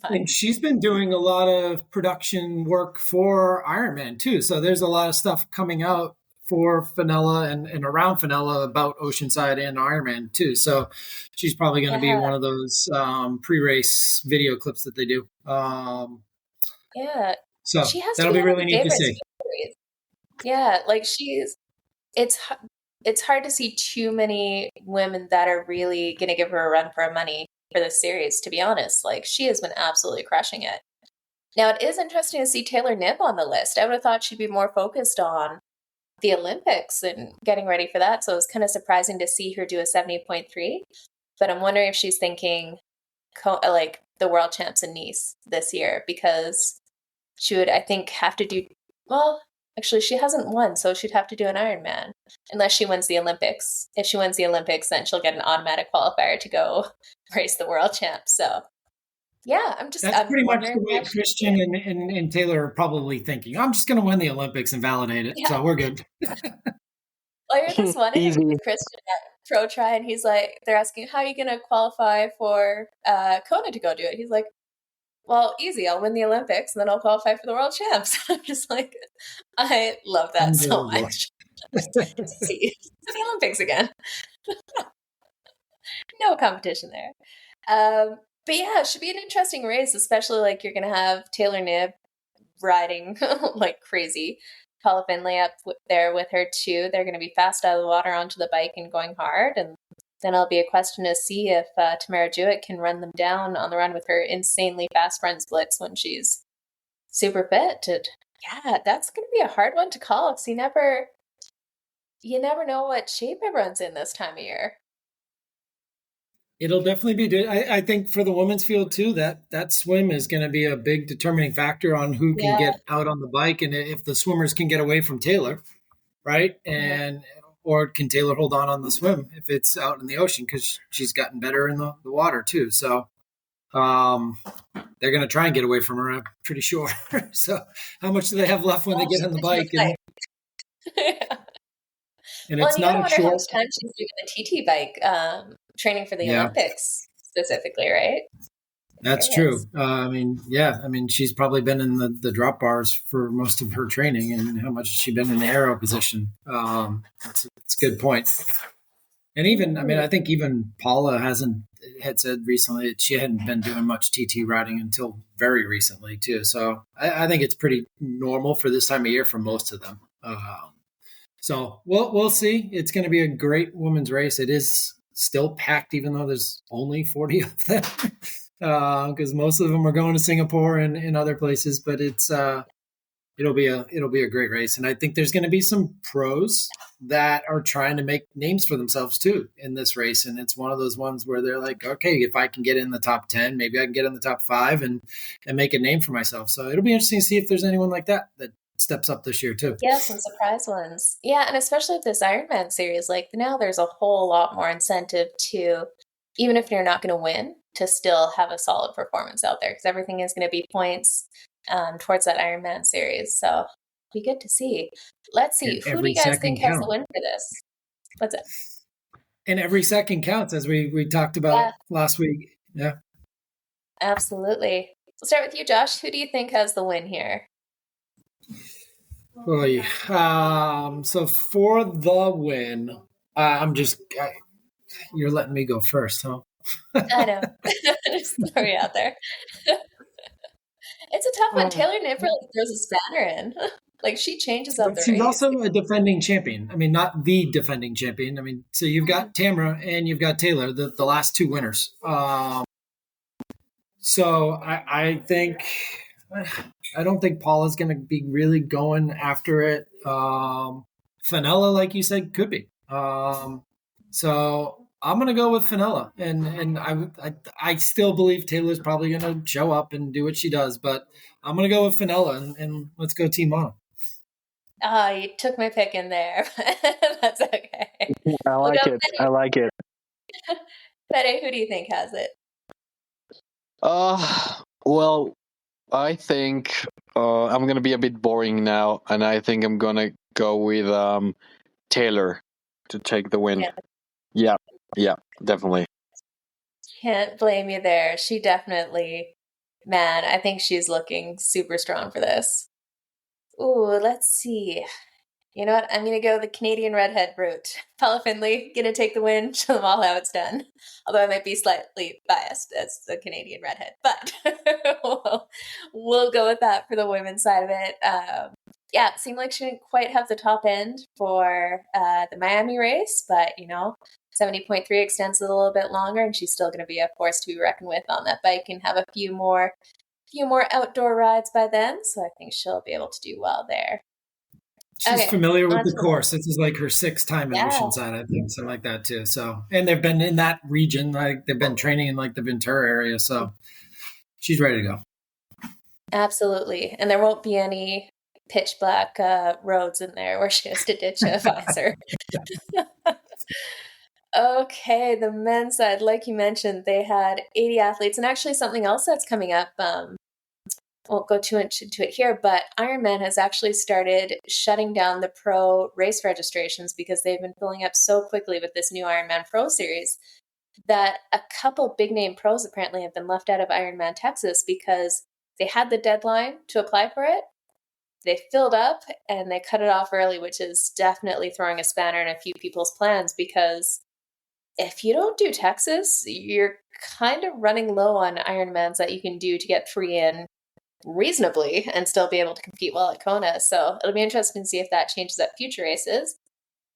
And she's been doing a lot of production work for Ironman too. So there's a lot of stuff coming out for Fenella and around Fenella about Oceanside and Ironman too. So she's probably going to be one of those pre-race video clips that they do. So she has that'll to be really neat to see. Stories. Yeah, like it's hard to see too many women that are really going to give her a run for her money for this series, to be honest. Like, she has been absolutely crushing it. Now, it is interesting to see Taylor Knibb on the list. I would have thought she'd be more focused on the Olympics and getting ready for that. So it was kind of surprising to see her do a 70.3. But I'm wondering if she's thinking like the world champs in Nice this year, because she would, I think, have to do, well, actually, she hasn't won, so she'd have to do an Ironman unless she wins the Olympics. If she wins the Olympics, then she'll get an automatic qualifier to go race the world champ. So, yeah, I'm pretty much the way Christian and Taylor are probably thinking. I'm just going to win the Olympics and validate it, so we're good. Well, you're this one with Christian at Pro Tri, and he's like, they're asking, how are you going to qualify for Kona to go do it? He's like, well, easy. I'll win the Olympics and then I'll qualify for the world champs. I'm just like, I love that so much. See the Olympics again. No competition there. But yeah, it should be an interesting race, especially like you're going to have Taylor Knibb riding like crazy. Paula Finlay up there with her too. They're going to be fast out of the water onto the bike and going hard. And then it'll be a question to see if Tamara Jewett can run them down on the run with her insanely fast run splits when she's super fit. Yeah, that's going to be a hard one to call because you never know what shape everyone's in this time of year. It'll definitely be good. I think for the women's field too, that swim is going to be a big determining factor on who can get out on the bike and if the swimmers can get away from Taylor, right? And or can Taylor hold on the swim if it's out in the ocean, because she's gotten better in the water too. So they're going to try and get away from her, I'm pretty sure. So how much do they have left when they get on the bike? And it's not a short. How much time she's doing the TT bike, training for the Olympics specifically, right? That's true. She's probably been in the drop bars for most of her training, and how much has she been in the aero position? That's a good point. And even, I think even Paula had said recently that she hadn't been doing much TT riding until very recently too. So I think it's pretty normal for this time of year for most of them. So we'll see. It's going to be a great women's race. It is still packed, even though there's only 40 of them, because most of them are going to Singapore and other places. But it'll be a great race, and I think there's going to be some pros that are trying to make names for themselves too in this race. And it's one of those ones where they're like, okay, if I can get in the top 10, maybe I can get in the top 5 and make a name for myself. So it'll be interesting to see if there's anyone like that steps up this year too. Yeah, some surprise ones. Yeah, and especially with this Ironman series, like now there's a whole lot more incentive to, even if you're not going to win, to still have a solid performance out there, because everything is going to be points towards that Ironman series. So it'll be good to see. Let's see. Who do you guys think has the win for this? What's it? And every second counts, as we talked about last week. Yeah. Absolutely. We'll start with you, Josh. Who do you think has the win here? So for the win, you're letting me go first, huh? I know. Just throw you out there. It's a tough one. Taylor Knibb really throws a spanner in. Like, she changes up the race. She's also a defending champion. Not the defending champion. So you've got Tamara and you've got Taylor, the last two winners. So I think, I don't think Paula's going to be really going after it. Fenella, like you said, could be. So I'm going to go with Fenella, and I still believe Taylor's probably going to show up and do what she does, but I'm going to go with Fenella, and let's go Team Mono. Oh, you took my pick in there. That's okay. I like it. Fede, who do you think has it? Well, I think I'm going to be a bit boring now, and I think I'm going to go with Taylor to take the win. Yeah, definitely. Can't blame you there. She definitely, man, I think she's looking super strong for this. Ooh, let's see. You know what? I'm going to go the Canadian redhead route. Paula Findlay, going to take the win, show them all how it's done. Although I might be slightly biased as the Canadian redhead. But we'll go with that for the women's side of it. Yeah, it seemed like she didn't quite have the top end for the Miami race. But, 70.3 extends it a little bit longer, and she's still going to be a force to be reckoned with on that bike and have a few more outdoor rides by then. So I think she'll be able to do well there. She's familiar with the course. This is like her 6th time in Oceanside, I think, something like that too. So, and they've been in that region, like they've been training in like the Ventura area. So she's ready to go. Absolutely. And there won't be any pitch black roads in there where she has to ditch a visor. Okay, the men's side, like you mentioned, they had 80 athletes, and actually something else that's coming up. Won't go too much into it here, but Ironman has actually started shutting down the pro race registrations because they've been filling up so quickly with this new Ironman Pro Series that a couple big name pros apparently have been left out of Ironman Texas because they had the deadline to apply for it. They filled up and they cut it off early, which is definitely throwing a spanner in a few people's plans because if you don't do Texas, you're kind of running low on Ironmans that you can do to get 3 in reasonably and still be able to compete well at Kona. So it'll be interesting to see if that changes at future races.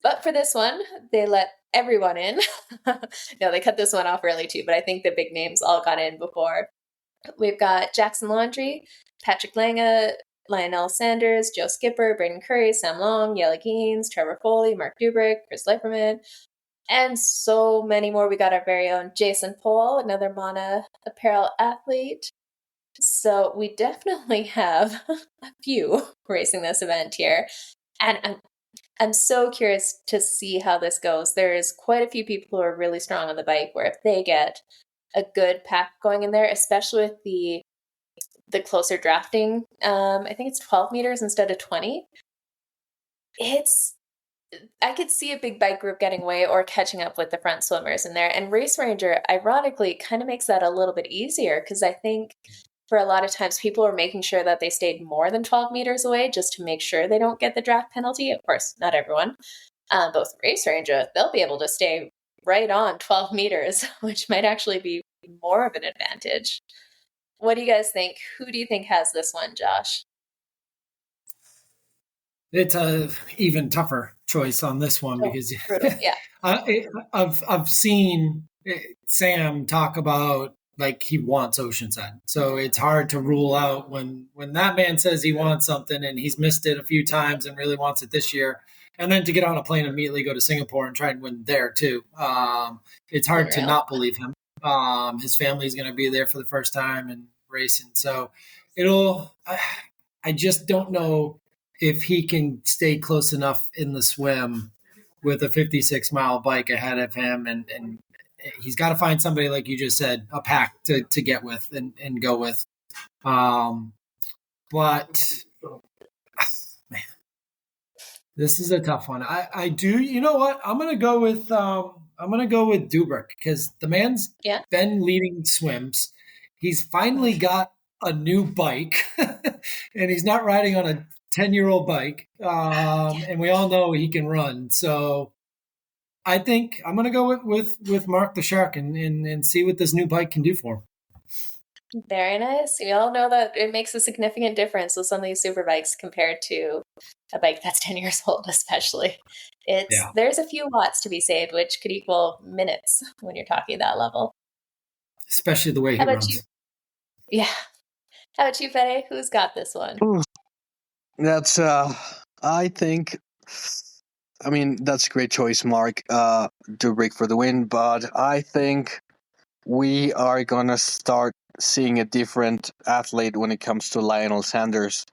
But for this one, they let everyone in. No, they cut this one off early too, but I think the big names all got in before. We've got Jackson Laundrie, Patrick Lange, Lionel Sanders, Joe Skipper, Braden Curry, Sam Long, Yella Gaines, Trevor Foley, Mark Dubrick, Chris Leiperman, and so many more. We got our very own Jason Pohl, another Mana apparel athlete. So we definitely have a few racing this event here. And I'm so curious to see how this goes. There's quite a few people who are really strong on the bike where if they get a good pack going in there, especially with the closer drafting, I think it's 12 meters instead of 20. I could see a big bike group getting away or catching up with the front swimmers in there. And Race Ranger, ironically, kind of makes that a little bit easier because I think for a lot of times people are making sure that they stayed more than 12 meters away just to make sure they don't get the draft penalty. Of course, not everyone. But with Race Ranger, they'll be able to stay right on 12 meters, which might actually be more of an advantage. What do you guys think? Who do you think has this one, Josh? It's a even tougher choice on this one because yeah. I've seen Sam talk about like he wants Oceanside, so it's hard to rule out when that man says he wants something and he's missed it a few times and really wants it this year, and then to get on a plane and immediately go to Singapore and try and win there too. It's hard to not believe him. His family's going to be there for the first time and racing, so I just don't know if he can stay close enough in the swim with a 56-mile bike ahead of him. And he's got to find somebody, like you just said, a pack to get with and go with. But man, this is a tough one. I do, you know what? I'm going to go with Dubrick because the man's been leading swims. He's finally got a new bike and he's not riding on a 10-year-old bike, and we all know he can run. So I think I'm going to go with Mark the Shark and see what this new bike can do for him. Very nice. We all know that it makes a significant difference with some of these super bikes compared to a bike that's 10 years old, especially. There's a few watts to be saved, which could equal minutes when you're talking that level. Especially the way he runs. You? Yeah. How about you, Fede? Who's got this one? That's, I think, that's a great choice, Mark. Dubrick for the win, but I think we are going to start seeing a different athlete when it comes to Lionel Sanders.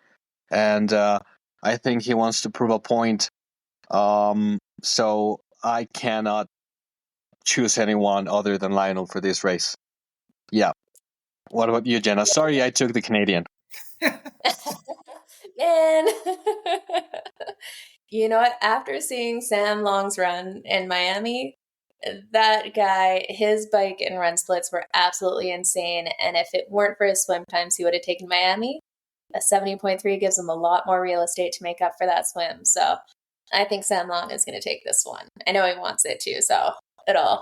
And I think he wants to prove a point. So I cannot choose anyone other than Lionel for this race. Yeah. What about you, Jenna? Sorry, I took the Canadian. Man. You know what? After seeing Sam Long's run in Miami, that guy, his bike and run splits were absolutely insane. And if it weren't for his swim times, he would have taken Miami. A 70.3 gives him a lot more real estate to make up for that swim. So I think Sam Long is going to take this one. I know he wants it too, so I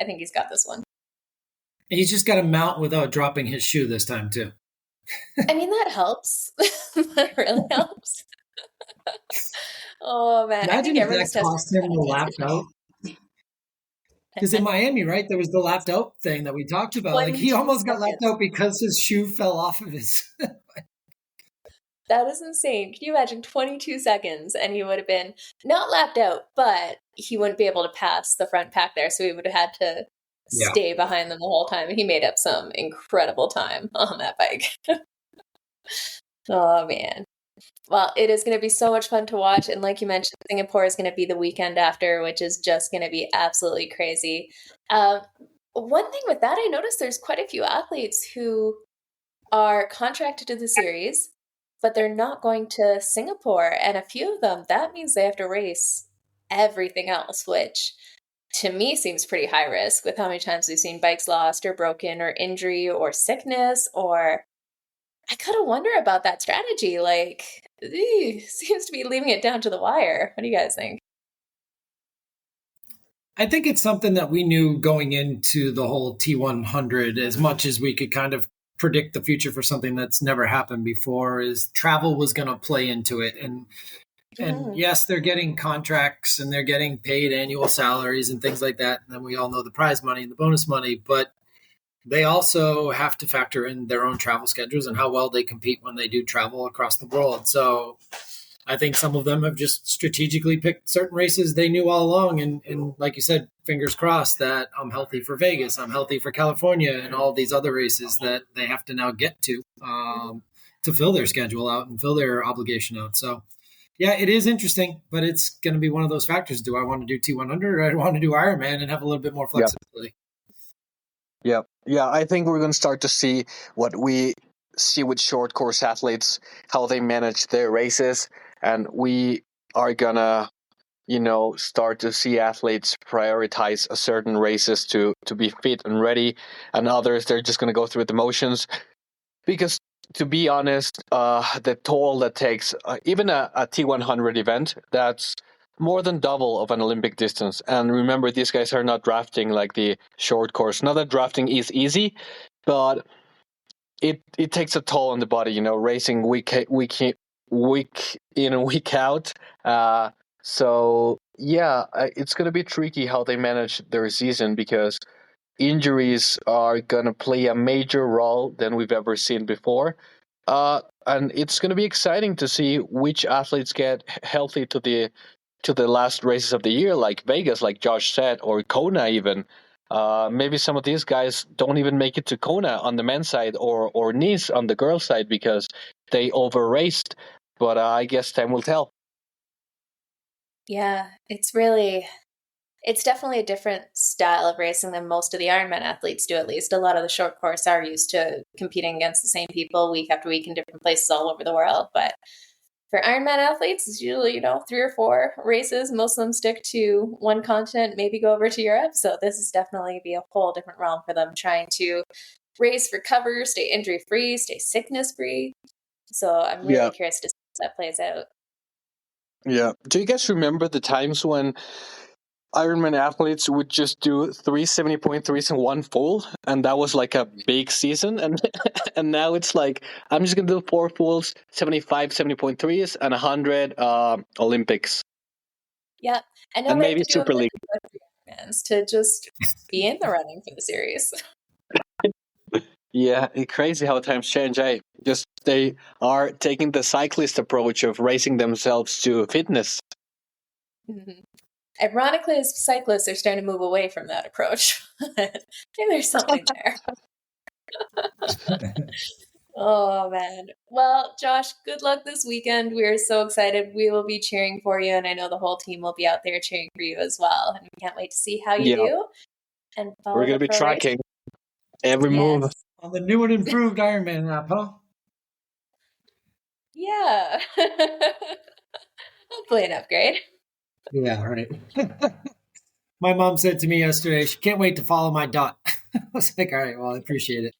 think he's got this one. He's just got to mount without dropping his shoe this time too. I mean, that helps. That really helps. Oh man! Imagine if that cost him the lapped out. Because in Miami, right, there was the lapped out thing that we talked about. Like he almost got lapped out because his shoe fell off of his. That is insane. Can you imagine 22 seconds and he would have been not lapped out, but he wouldn't be able to pass the front pack there. So he would have had to stay behind them the whole time. He made up some incredible time on that bike. Oh, man. Well, it is going to be so much fun to watch. And like you mentioned, Singapore is going to be the weekend after, which is just going to be absolutely crazy. One thing with that, I noticed there's quite a few athletes who are contracted to the series, but they're not going to Singapore. And a few of them, that means they have to race everything else, which to me seems pretty high risk with how many times we've seen bikes lost or broken or injury or sickness. Or I kind of wonder about that strategy. Like, seems to be leaving it down to the wire. What do you guys think? I think it's something that we knew going into the whole T100, as much as we could kind of predict the future for something that's never happened before, is travel was going to play into it. And yes, they're getting contracts and they're getting paid annual salaries and things like that. And then we all know the prize money and the bonus money, but they also have to factor in their own travel schedules and how well they compete when they do travel across the world. So I think some of them have just strategically picked certain races they knew all along. And like you said, fingers crossed that I'm healthy for Vegas, I'm healthy for California, and all these other races that they have to now get to fill their schedule out and fill their obligation out. So yeah, it is interesting, but it's going to be one of those factors. Do I want to do T100 or do I want to do Ironman and have a little bit more flexibility? Yeah. I think we're going to start to see what we see with short course athletes, how they manage their races. And we are going to, start to see athletes prioritize certain races to be fit and ready. And others, they're just going to go through the motions. Because to be honest, the toll that takes even a T100 event, that's more than double of an Olympic distance. And remember, these guys are not drafting like the short course. Not that drafting is easy, but it takes a toll on the body, racing week in and week out. So yeah, it's going to be tricky how they manage their season, because injuries are going to play a major role than we've ever seen before. And it's going to be exciting to see which athletes get healthy to the last races of the year, like Vegas, like Josh said, or Kona even. Maybe some of these guys don't even make it to Kona on the men's side or Nice on the girls' side because they over-raced. But I guess time will tell. Yeah, it's definitely a different style of racing than most of the Ironman athletes do, at least. A lot of the short course are used to competing against the same people week after week in different places all over the world. But for Ironman athletes, it's usually, 3 or 4 races. Most of them stick to one continent, maybe go over to Europe. So this is definitely be a whole different realm for them, trying to race, recover, stay injury-free, stay sickness-free. So I'm really curious to see how that plays out. Yeah. Do you guys remember the times when Ironman athletes would just do 3 70.3s in one full, and that was like a big season? And now it's like, I'm just going to do 4 fulls, 75 70.3s, and 100 Olympics. Yeah. And maybe Super League. To just be in the running for the series. Yeah, it's crazy how times change. Just they are taking the cyclist approach of racing themselves to fitness. Mm-hmm. Ironically, as cyclists are starting to move away from that approach. Maybe there's something there. Oh, man. Well, Josh, good luck this weekend. We are so excited. We will be cheering for you, and I know the whole team will be out there cheering for you as well. And we can't wait to see how you do. And we're going to be tracking every move. On the new and improved Ironman app, huh? Yeah. Hopefully an upgrade. Yeah, right. My mom said to me yesterday, she can't wait to follow my dot. I was like, all right, well, I appreciate it.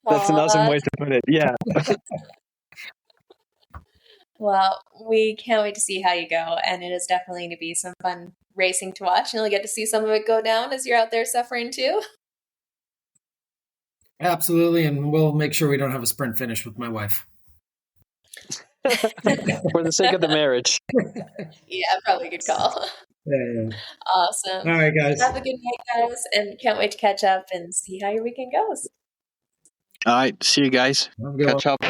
That's an awesome way to put it. Yeah. Well, we can't wait to see how you go, and it is definitely going to be some fun racing to watch, and you'll get to see some of it go down as you're out there suffering too. Absolutely, and we'll make sure we don't have a sprint finish with my wife. For the sake of the marriage. Yeah, probably a good call. Yeah. Awesome. All right, guys. Have a good night, guys, and can't wait to catch up and see how your weekend goes. All right. See you guys. Catch up.